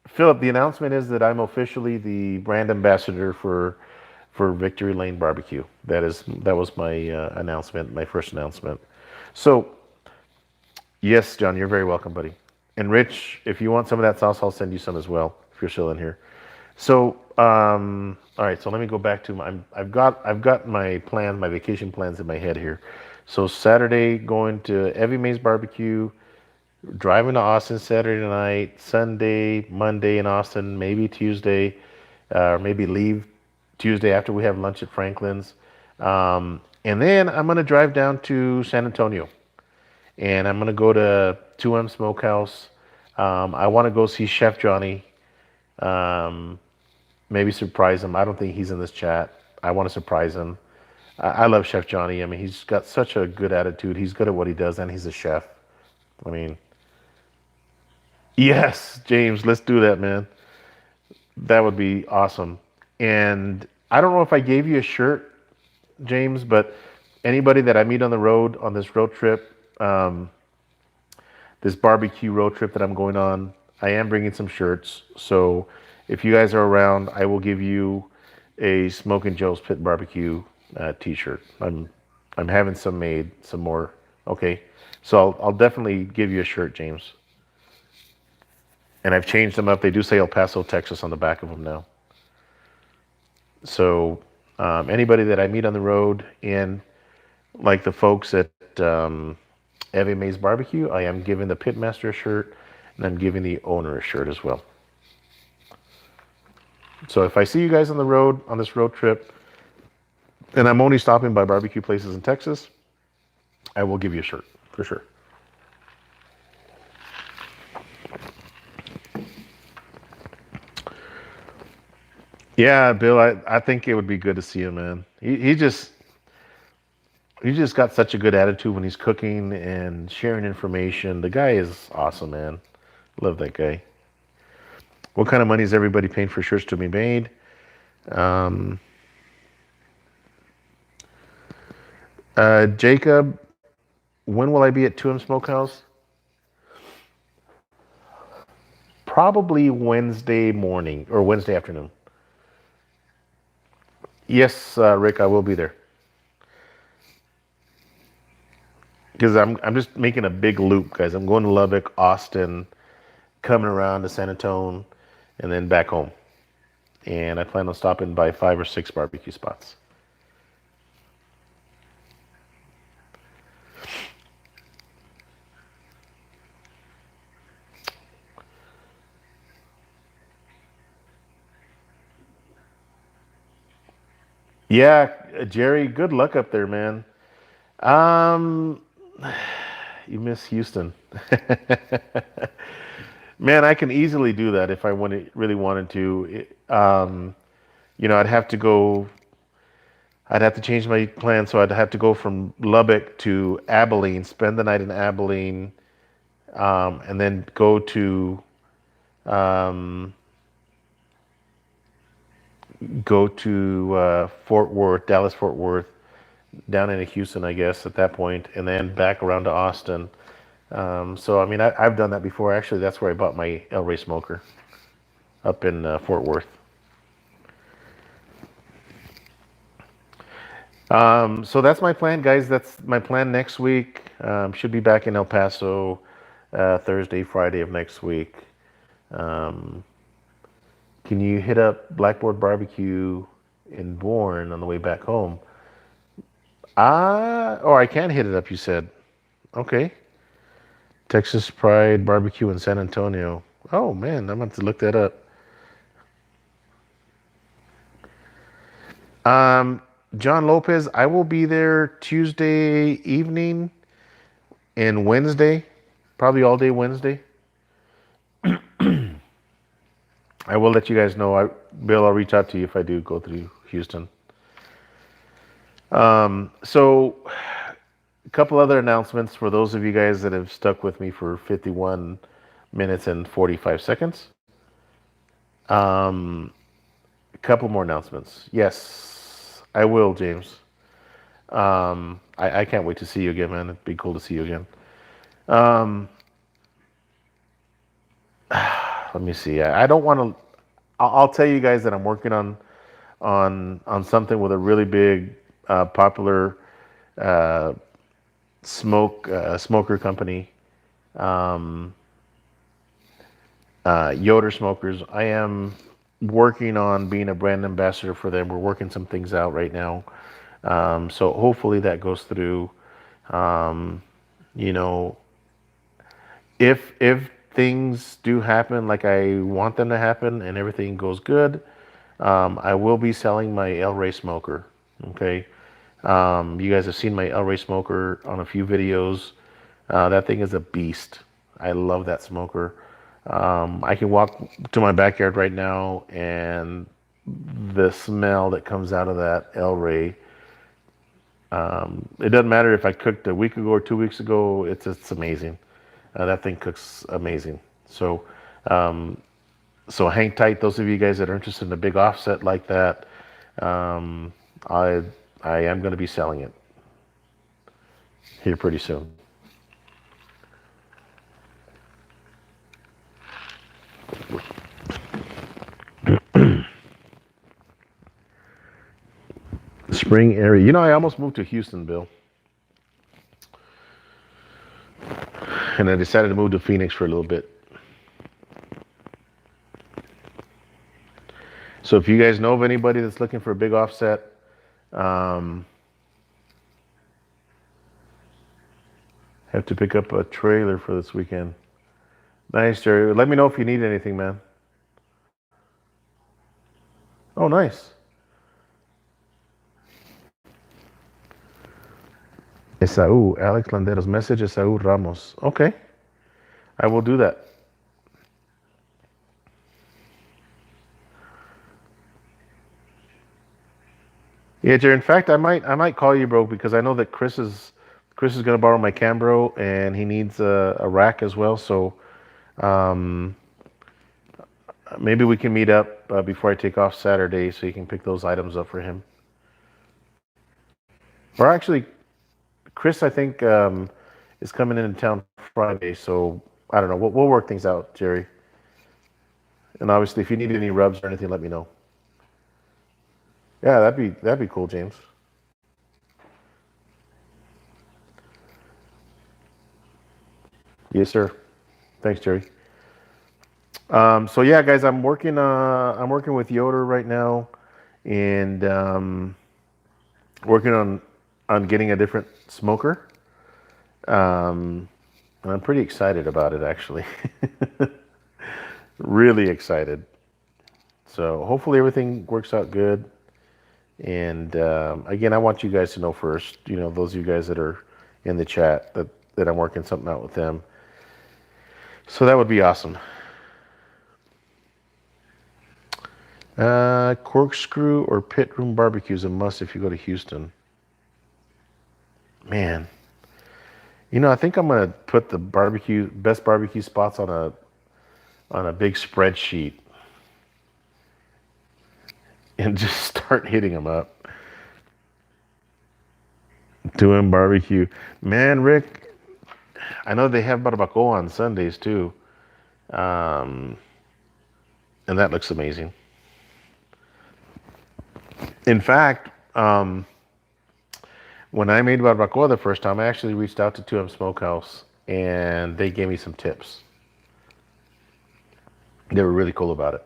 Philip, the announcement is that I'm officially the brand ambassador for Victory Lane Barbecue. That was my announcement, my first announcement. So yes, John, you're very welcome, buddy. And Rich, if you want some of that sauce, I'll send you some as well if you're still in here. So all right, so let me go back to my. I've got my plans, my vacation plans in my head here. So Saturday going to Evie Mae's barbecue, driving to Austin Saturday night, Sunday, Monday in Austin, maybe Tuesday, or maybe leave Tuesday after we have lunch at Franklin's. And then I'm going to drive down to San Antonio and I'm going to go to 2M Smokehouse. I want to go see Chef Johnny, maybe surprise him. I don't think he's in this chat. I want to surprise him. I love Chef Johnny. I mean, he's got such a good attitude. He's good at what he does, and he's a chef. I mean, yes, James, let's do that, man. That would be awesome. And I don't know if I gave you a shirt, James, but anybody that I meet on the road on this road trip, this barbecue road trip that I'm going on, I am bringing some shirts. So if you guys are around, I will give you a Smoking Joe's Pit Barbecue T-shirt. I'm having some made, some more. Okay, so I'll definitely give you a shirt, James. And I've changed them up. They do say El Paso, Texas on the back of them now. So anybody that I meet on the road, and like the folks at Evie Mae's Barbecue, I am giving the Pitmaster a shirt, and I'm giving the owner a shirt as well. So if I see you guys on the road on this road trip, and I'm only stopping by barbecue places in Texas, I will give you a shirt for sure. Yeah, Bill, I think it would be good to see him, man. He just got such a good attitude when he's cooking and sharing information. The guy is awesome, man. Love that guy. What kind of money is everybody paying for shirts to be made? Um, Jacob, when will I be at 2M Smokehouse? Probably Wednesday morning or Wednesday afternoon. Yes, Rick, I will be there because I'm just making a big loop, guys. I'm going to Lubbock, Austin, coming around to San Antonio, and then back home. And I plan on stopping by 5 or 6 barbecue spots. Yeah, Jerry, good luck up there, man. Um, you miss Houston. Man, I can easily do that if I really wanted to. I'd have to go. I'd have to change my plan, so I'd have to go from Lubbock to Abilene, spend the night in Abilene, and then um, go to Fort Worth, Dallas, Fort Worth, down into Houston, I guess, at that point, and then back around to Austin. So I mean, I've done that before. Actually, that's where I bought my El Rey smoker, up in Fort Worth. So that's my plan, guys. That's my plan next week. Should be back in El Paso Thursday, Friday of next week. Um, can you hit up Blackboard Barbecue in Bourne on the way back home? I can hit it up, you said. Okay. Texas Pride Barbecue in San Antonio. Oh man, I'm going to have to look that up. Um, John Lopez, I will be there Tuesday evening and Wednesday, probably all day Wednesday. I will let you guys know. Bill, I'll reach out to you if I do go through Houston. So, a couple other announcements for those of you guys that have stuck with me for 51 minutes and 45 seconds. Um, a couple more announcements. Yes, I will, James. I can't wait to see you again, man. It'd be cool to see you again. Um, Let me see. I don't want to. I'll tell you guys that I'm working on something with a really big, popular uh, smoker company, um, Yoder Smokers. I am working on being a brand ambassador for them. We're working some things out right now, so hopefully that goes through. Um, you know, if things do happen like I want them to happen and everything goes good, I will be selling my El Rey smoker. Okay. You guys have seen my El Rey smoker on a few videos. That thing is a beast. I love that smoker. I can walk to my backyard right now, and the smell that comes out of that El Rey, it doesn't matter if I cooked a week ago or 2 weeks ago, it's amazing. That thing cooks amazing. So, um, so hang tight, those of you guys that are interested in a big offset like that. Um, I I am going to be selling it here pretty soon. Spring area. I almost moved to Houston, Bill, and I decided to move to Phoenix for a little bit. So if you guys know of anybody that's looking for a big offset, um, have to pick up a trailer for this weekend. Nice, Jerry. Let me know if you need anything, man. Oh, nice. Esaú, Alex Landeros. Message Esaú Ramos. Okay, I will do that. Yeah, Jerry. In fact, I might call you, bro, because I know that Chris is gonna borrow my Cambro, and he needs a rack as well. So um, maybe we can meet up before I take off Saturday, so you can pick those items up for him. Or actually, Chris, I think is coming into town Friday, so I don't know. We'll work things out, Jerry. And obviously, if you need any rubs or anything, let me know. Yeah, that'd be cool, James. Yes, sir. Thanks, Jerry. So yeah, guys, I'm working with Yoder right now, and working on getting a different smoker. Um, and I'm pretty excited about it, actually. Really excited. So hopefully everything works out good. And again, I want you guys to know first, those of you guys that are in the chat, that I'm working something out with them. So that would be awesome. Corkscrew or pit room barbecue is a must if you go to Houston. Man, I think I'm gonna put the best barbecue spots on a big spreadsheet and just start hitting them up. Doing barbecue, man, Rick. I know they have barbacoa on Sundays too, and that looks amazing. In fact, when I made barbacoa the first time, I actually reached out to 2M Smokehouse, and they gave me some tips. They were really cool about it.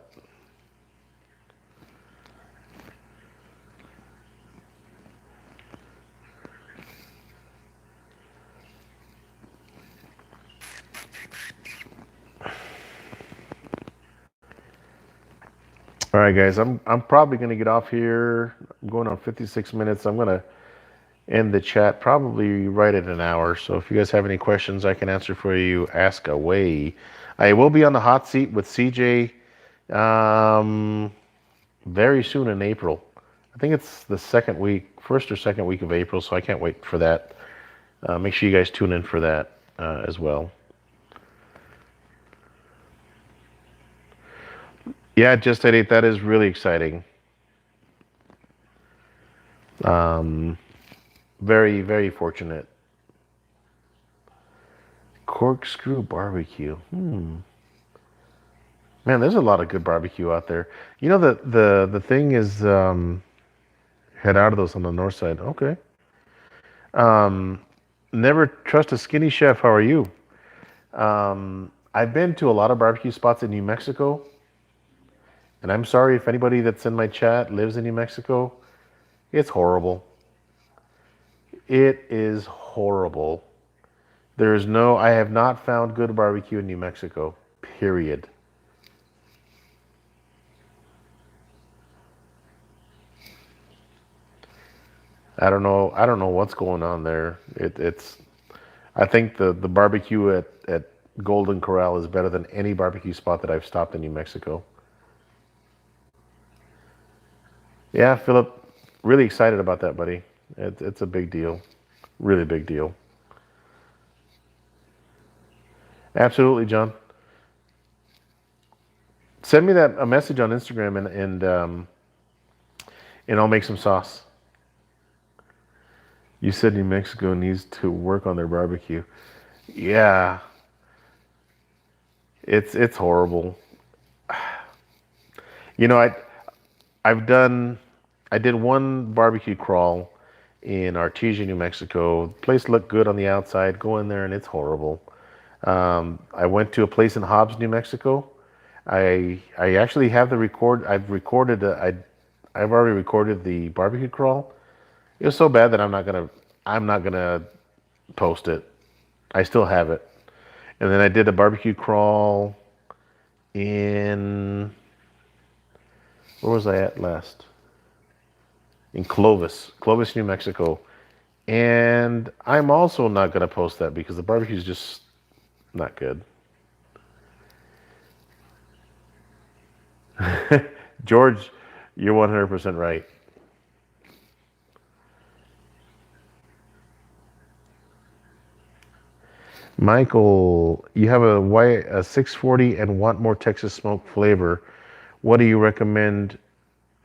All right, guys, I'm probably gonna get off here. I'm going on 56 minutes. I'm gonna end the chat probably right at an hour. So if you guys have any questions I can answer for you, ask away. I will be on the hot seat with CJ very soon in April. I think it's the first or second week of April, so I can't wait for that. Make sure you guys tune in for that as well. Yeah, just at 8. That is really exciting. Very, very fortunate. Corkscrew barbecue. Man, there's a lot of good barbecue out there. The thing is, head out of those on the north side. Okay. Never trust a skinny chef. How are you? I've been to a lot of barbecue spots in New Mexico. And I'm sorry if anybody that's in my chat lives in New Mexico. It's horrible. It is horrible. I have not found good barbecue in New Mexico, period. I don't know what's going on there. I think the barbecue at Golden Corral is better than any barbecue spot that I've stopped in New Mexico. Yeah, Philip, really excited about that, buddy. It's a big deal. Really big deal. Absolutely, John. Send me a message on Instagram and I'll make some sauce. You said New Mexico needs to work on their barbecue. Yeah, it's horrible. You know, I did one barbecue crawl in Artesia, New Mexico. The place looked good on the outside. Go in there and it's horrible. I went to a place in Hobbs, New Mexico. I actually have the record. I've already recorded the barbecue crawl. It was so bad that I'm not gonna post it. I still have it. And then I did a barbecue crawl in, where was I at last? In Clovis, New Mexico. And I'm also not gonna post that because the barbecue is just not good. George, you're 100% right. Michael, you have a 640 and want more Texas smoke flavor. What do you recommend?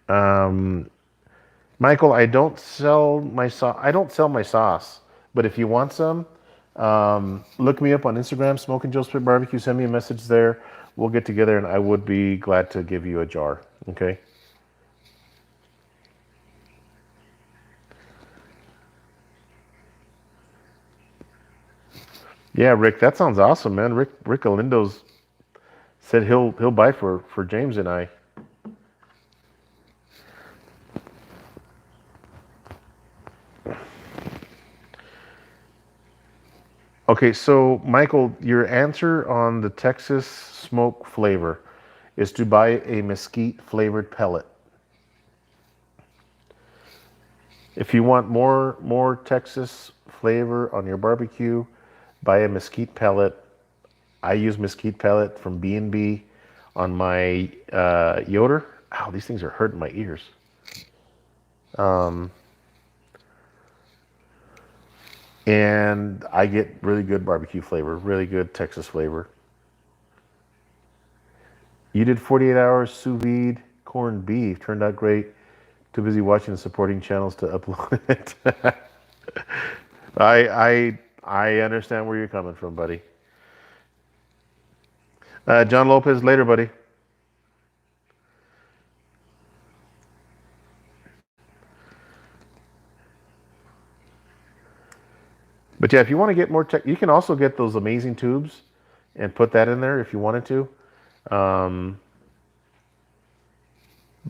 Michael, I don't sell my sauce, but if you want some, look me up on Instagram, Smoking Joe Spit Barbecue. Send me a message there. We'll get together, and I would be glad to give you a jar. Okay. Yeah, Rick, that sounds awesome, man. Rick Alindo's said he'll buy for James and I. Okay, so Michael, your answer on the Texas smoke flavor is to buy a mesquite flavored pellet. If you want more Texas flavor on your barbecue, buy a mesquite pellet. I use mesquite pellet from B&B on my Yoder. Ow, these things are hurting my ears. And I get really good barbecue flavor, really good Texas flavor. You did 48 hours sous vide corned beef. Turned out great. Too busy watching the supporting channels to upload it. I understand where you're coming from, buddy. John Lopez, later, buddy. But yeah, if you want to get more tech, you can also get those amazing tubes and put that in there if you wanted to. Um,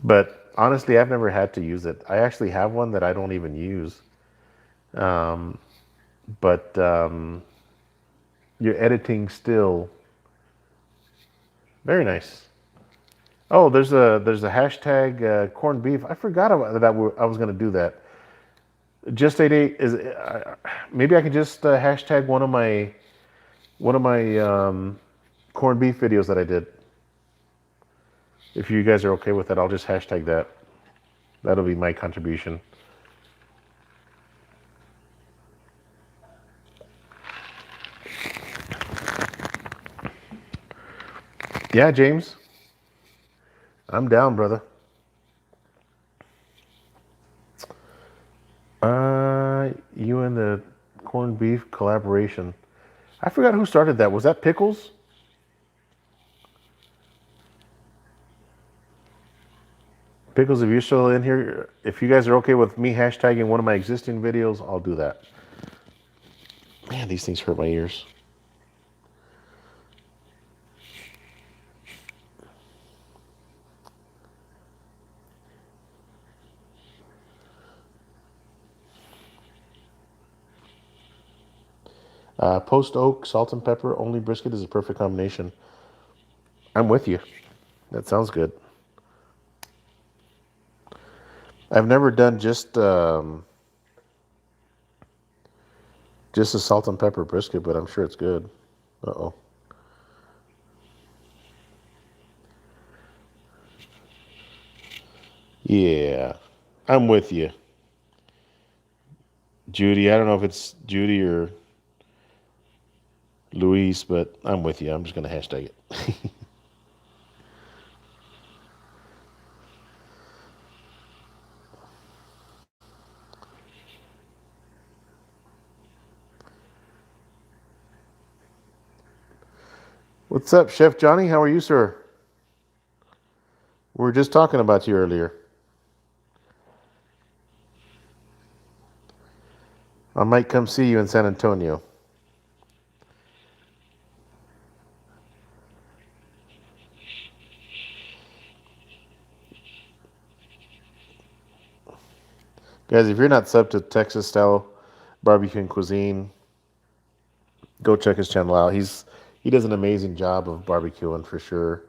but honestly, I've never had to use it. I actually have one that I don't even use. Um, but your editing still very nice. Oh, there's a hashtag corned beef. I forgot about that. I was going to do that. Just 88 is maybe I can just hashtag one of my corned beef videos that I did. If you guys are okay with that, I'll just hashtag that. That'll be my contribution. Yeah, James. I'm down, brother. You and the corned beef collaboration. I forgot who started that. Was that Pickles? Pickles, if you're still in here, if you guys are okay with me hashtagging one of my existing videos, I'll do that. Man, these things hurt my ears. Post oak, salt and pepper, only brisket is a perfect combination. I'm with you. That sounds good. I've never done just a salt and pepper brisket, but I'm sure it's good. Uh-oh. Yeah, I'm with you. Judy, I don't know if it's Judy or Luis, but I'm with you. I'm just going to hashtag it. What's up, Chef Johnny? How are you, sir? We were just talking about you earlier. I might come see you in San Antonio. Guys, if you're not subbed to Texas style barbecue and cuisine, go check his channel out. He does an amazing job of barbecuing for sure.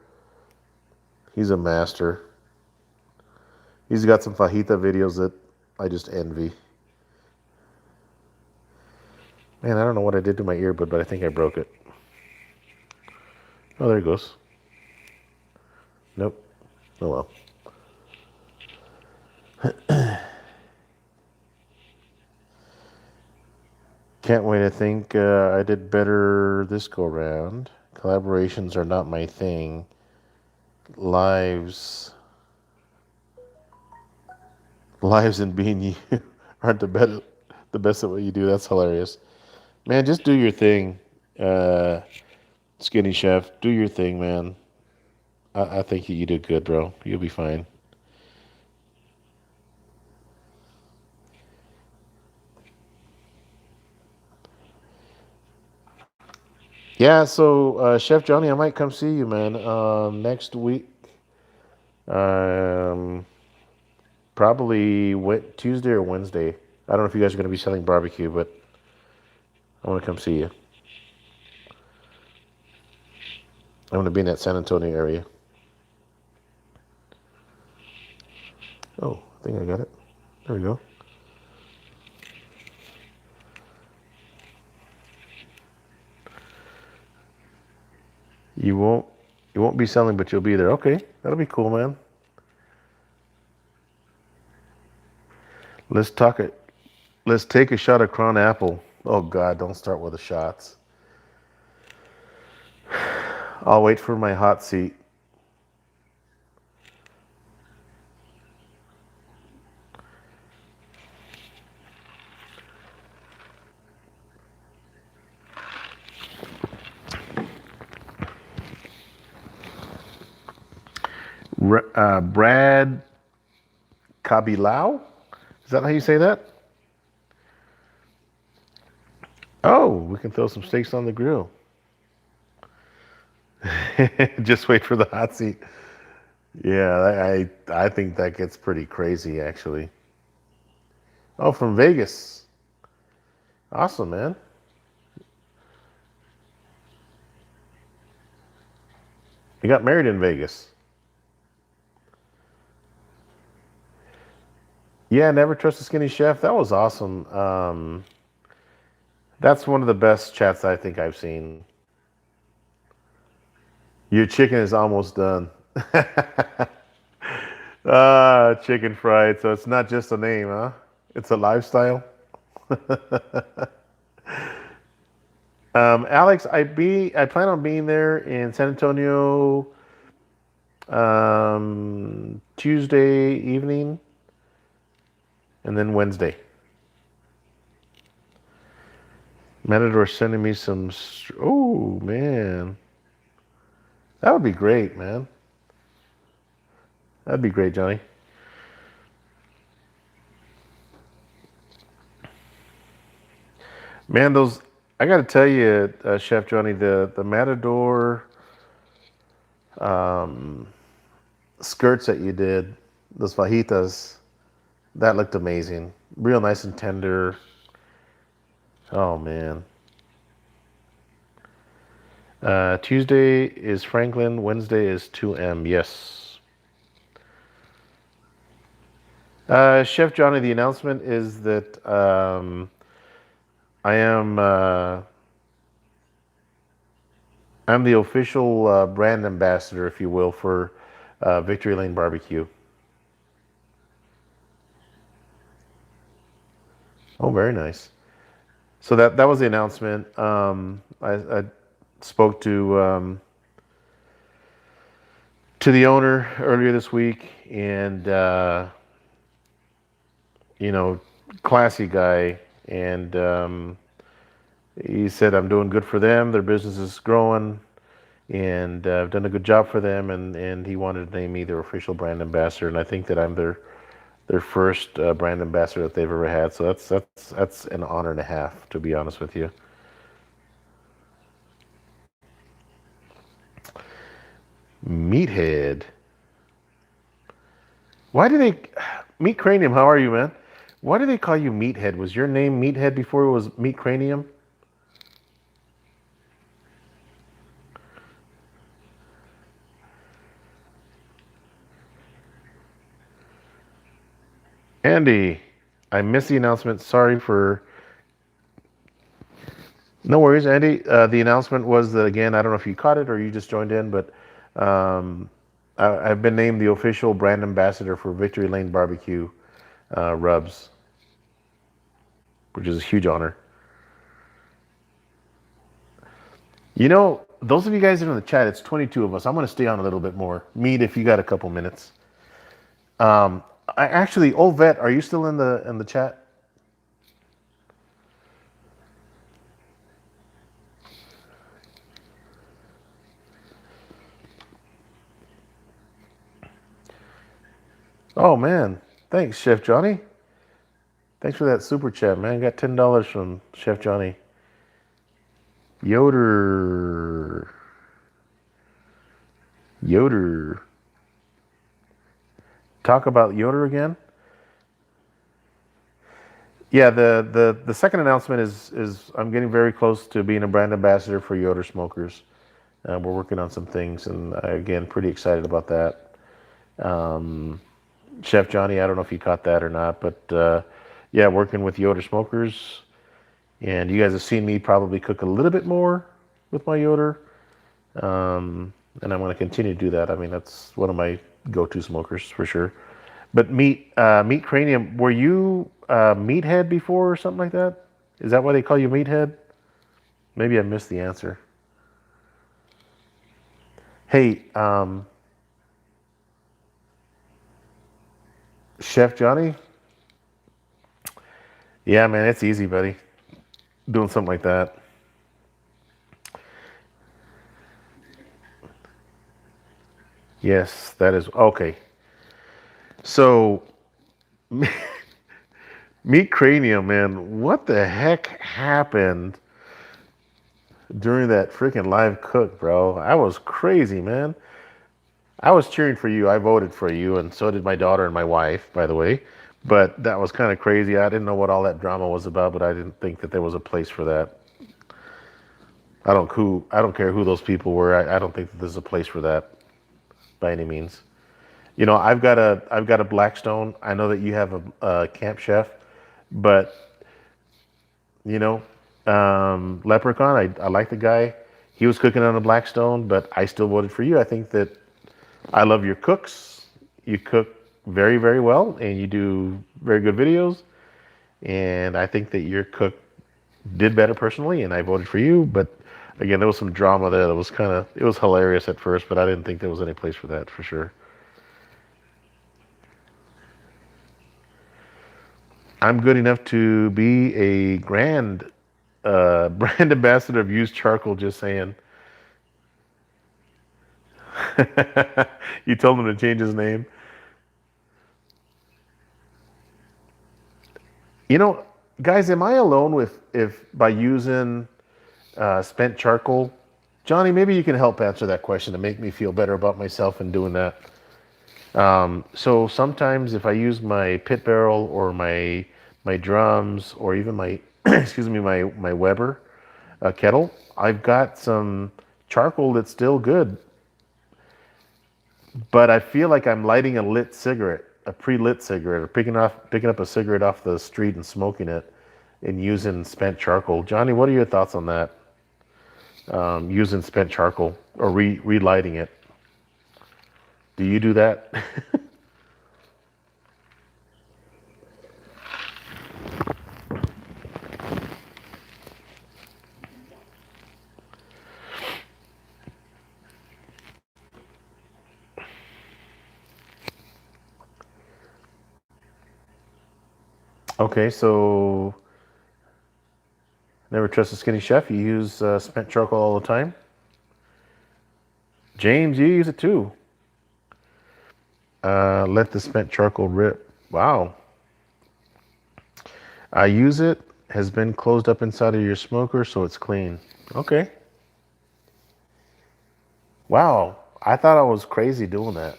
He's a master. He's got some fajita videos that I just envy. Man, I don't know what I did to my earbud, but I think I broke it. Oh, there it goes. Nope. Oh well. Can't wait. I think I did better this go round. Collaborations are not my thing. Lives and being you aren't the best at what you do. That's hilarious. Man, just do your thing. Skinny Chef, do your thing, man. I think you did good, bro. You'll be fine. Yeah, so Chef Johnny, I might come see you, man. Next week. Um, Probably Tuesday or Wednesday. I don't know if you guys are going to be selling barbecue, but I want to come see you. I'm going to be in that San Antonio area. Oh, I think I got it. There we go. You won't you won't be selling, but you'll be there. Okay, that'll be cool, man. Let's talk it. Let's take a shot of Crown Apple. Oh God, don't start with the shots. I'll wait for my hot seat. Brad Kabilao? Is that how you say that? Oh, we can throw some steaks on the grill. Just wait for the hot seat. Yeah, I think that gets pretty crazy, actually. Oh, from Vegas. Awesome, man. You got married in Vegas. Yeah, Never Trust a Skinny Chef. That was awesome. That's one of the best chats I think I've seen. Your chicken is almost done. Chicken fried. So it's not just a name, huh? It's a lifestyle. Alex, I plan on being there in San Antonio Tuesday evening and then Wednesday. Matador sending me some. Oh man, that would be great, man. That'd be great, Johnny. Man, those I got to tell you, Chef Johnny, the Matador um, skirts that you did, those fajitas, that looked amazing. Real nice and tender. Oh man. Tuesday is Franklin. Wednesday is 2M. Yes. Chef Johnny, the announcement is that I am I'm the official brand ambassador, if you will, for Victory Lane Barbecue. Oh, very nice. So that was the announcement. I spoke to the owner earlier this week, and you know, classy guy, and he said I'm doing good for them. Their business is growing, and I've done a good job for them. And he wanted to name me their official brand ambassador, and I think that I'm their first brand ambassador that they've ever had. So that's an honor and a half, to be honest with you. Meathead. Why do they Meat Cranium? How are you, man? Why do they call you Meathead? Was your name Meathead before it was Meat Cranium? Andy, I missed the announcement. Sorry for. No worries, Andy. The announcement was that, again, I don't know if you caught it or you just joined in, but um, I've been named the official brand ambassador for Victory Lane Barbecue rubs, which is a huge honor. You know, those of you guys that are in the chat, it's 22 of us. I'm going to stay on a little bit more. Meet if you got a couple minutes. I actually, old vet, are you still in the chat? Oh man, thanks, Chef Johnny. Thanks for that super chat, man. Got $10 from Chef Johnny. Yoder. Yoder. Talk about Yoder again. Yeah, the second announcement is I'm getting very close to being a brand ambassador for Yoder Smokers. We're working on some things, and again, pretty excited about that. Um, Chef Johnny, I don't know if you caught that or not, but yeah, working with Yoder Smokers, and you guys have seen me probably cook a little bit more with my Yoder. And I'm going to continue to do that. I mean, that's one of my go-to smokers for sure. But meat cranium. Were you meathead before or something like that? Is that why they call you meathead? Maybe I missed the answer. Hey, Chef Johnny. Yeah, man, it's easy, buddy. Doing something like that. Yes, that is okay. So, meat cranium, man. What the heck happened during that freaking live cook, bro? I was crazy, man. I was cheering for you. I voted for you, and so did my daughter and my wife, by the way. But that was kind of crazy. I didn't know what all that drama was about, but I didn't think that there was a place for that. I don't care who those people were. I don't think that there's a place for that by any means. You know, I've got a Blackstone. I know that you have a Camp Chef, but you know, Leprechaun. I like the guy. He was cooking on a Blackstone, but I still voted for you. I think that I love your cooks. You cook very, very well, and you do very good videos. And I think that your cook did better personally, and I voted for you. But again, there was some drama there that was it was hilarious at first, but I didn't think there was any place for that for sure. I'm good enough to be a brand ambassador of used charcoal. Just saying. You told him to change his name. You know, guys, am I alone with if by using spent charcoal? Johnny, maybe you can help answer that question to make me feel better about myself in doing that. So sometimes if I use my pit barrel or my drums or even my excuse me my Weber kettle, I've got some charcoal that's still good, but I feel like I'm lighting a lit cigarette, a pre-lit cigarette, or picking up a cigarette off the street and smoking it, and using spent charcoal. Johnny, what are your thoughts on that? Using spent charcoal or relighting it. Do you do that? Okay, so never trust a skinny chef. You use spent charcoal all the time. James, you use it too. Let the spent charcoal rip. Wow. I use it. Has been closed up inside of your smoker, so it's clean. Okay. Wow. I thought I was crazy doing that.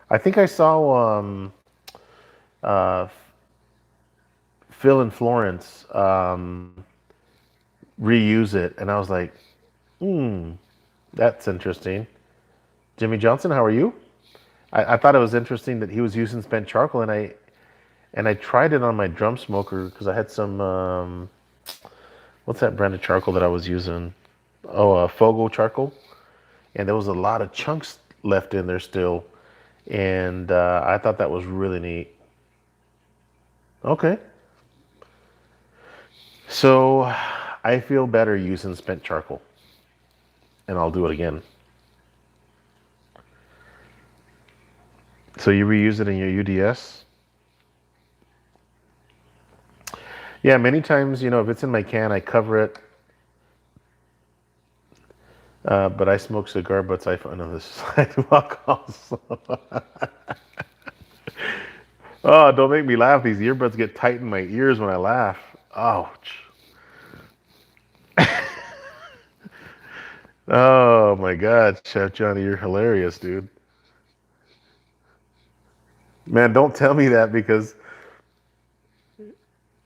I think I saw uh, Phil and Florence reuse it, and I was like, hmm, that's interesting. Jimmy Johnson, how are you? I thought it was interesting that he was using spent charcoal, and I tried it on my drum smoker because I had some what's that brand of charcoal that I was using? Oh, Fogo charcoal, and there was a lot of chunks left in there still, and I thought that was really neat. Okay, so I feel better using spent charcoal, and I'll do it again. So you reuse it in your UDS? Yeah, many times, you know, if it's in my can, I cover it. But I smoke cigar butts. I find on the sidewalk also. Oh, don't make me laugh. These earbuds get tight in my ears when I laugh. Ouch. Oh my God, Chef Johnny, you're hilarious, dude. Man, don't tell me that because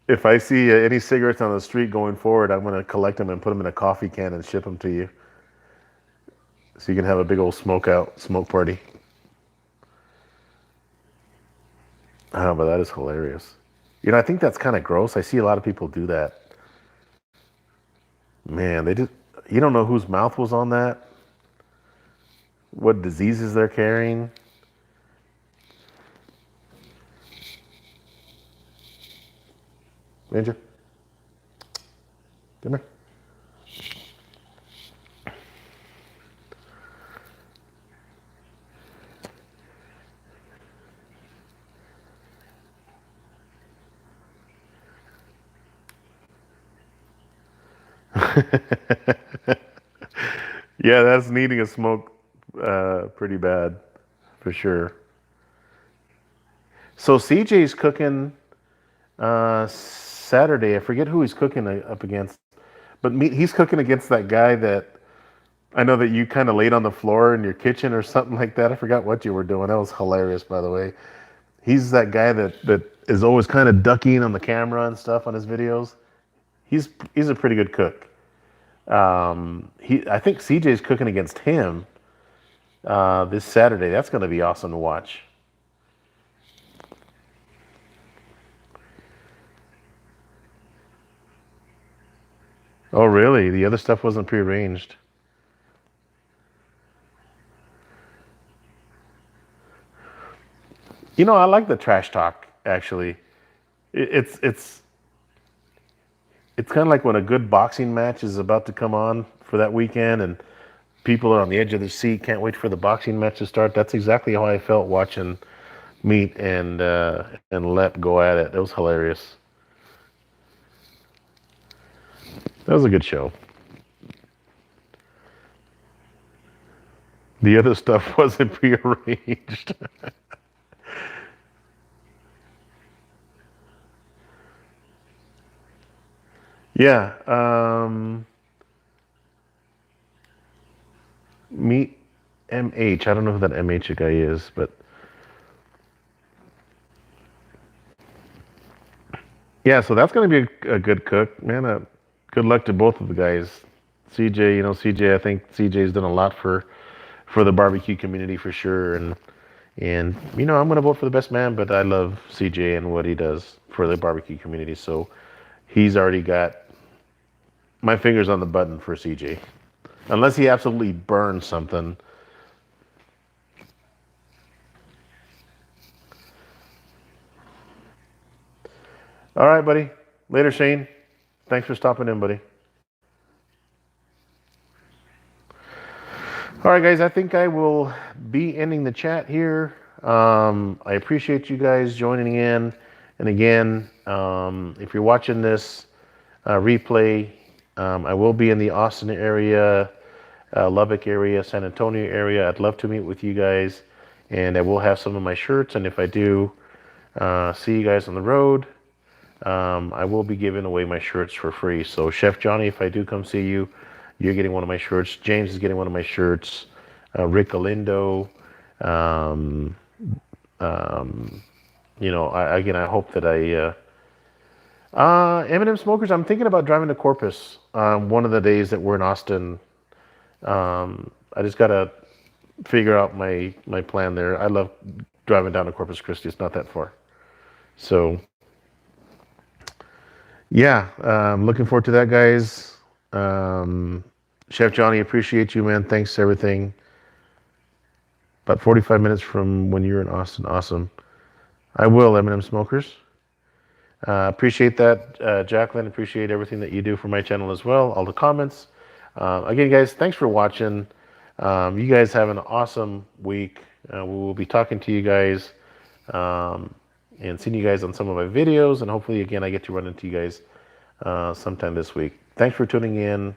if I see any cigarettes on the street going forward, I'm going to collect them and put them in a coffee can and ship them to you so you can have a big old smoke party. Oh, but that is hilarious. You know, I think that's kind of gross. I see a lot of people do that. Man, they just, You don't know whose mouth was on that, what diseases they're carrying. Ranger, come here. Yeah, that's needing a smoke pretty bad for sure. So CJ's cooking Saturday. I forget who he's cooking up against, but he's cooking against that guy that I know that you kind of laid on the floor in your kitchen or something like that. I forgot what you were doing. That was hilarious, by the way. He's that guy that is always kind of ducking on the camera and stuff on his videos. He's a pretty good cook. I think CJ's cooking against him this Saturday. That's going to be awesome to watch. Oh, really? The other stuff wasn't prearranged. You know, I like the trash talk. Actually, it's it's kind of like when a good boxing match is about to come on for that weekend, and people are on the edge of their seat, can't wait for the boxing match to start. That's exactly how I felt watching Meat and Lep go at it. It was hilarious. That was a good show. The other stuff wasn't prearranged. Yeah, Meet MH. I don't know who that MH guy is, but yeah. So that's going to be a good cook, man. Good luck to both of the guys. CJ, CJ. I think CJ's done a lot for the barbecue community for sure, and I'm going to vote for the best man, but I love CJ and what he does for the barbecue community. So he's already got my fingers on the button for CJ, unless he absolutely burns something. All right, buddy. Later, Shane. Thanks for stopping in, buddy. All right, guys. I think I will be ending the chat here. I appreciate you guys joining in. And again, if you're watching this replay, I will be in the Austin area, Lubbock area, San Antonio area. I'd love to meet with you guys. And I will have some of my shirts. And if I do see you guys on the road, I will be giving away my shirts for free. So Chef Johnny, if I do come see you, you're getting one of my shirts. James is getting one of my shirts. Rick Galindo. Um, I hope that M&M Smokers, I'm thinking about driving to Corpus one of the days that we're in Austin. I just got to figure out my plan there. I love driving down to Corpus Christi. It's not that far. So, yeah, looking forward to that, guys. Chef Johnny, appreciate you, man. Thanks for everything. About 45 minutes from when you're in Austin. Awesome. I will, M&M Smokers. Appreciate that, Jacqueline. Appreciate everything that you do for my channel as well. All the comments. Again, guys, thanks for watching. You guys have an awesome week. We will be talking to you guys and seeing you guys on some of my videos. And hopefully, again, I get to run into you guys sometime this week. Thanks for tuning in.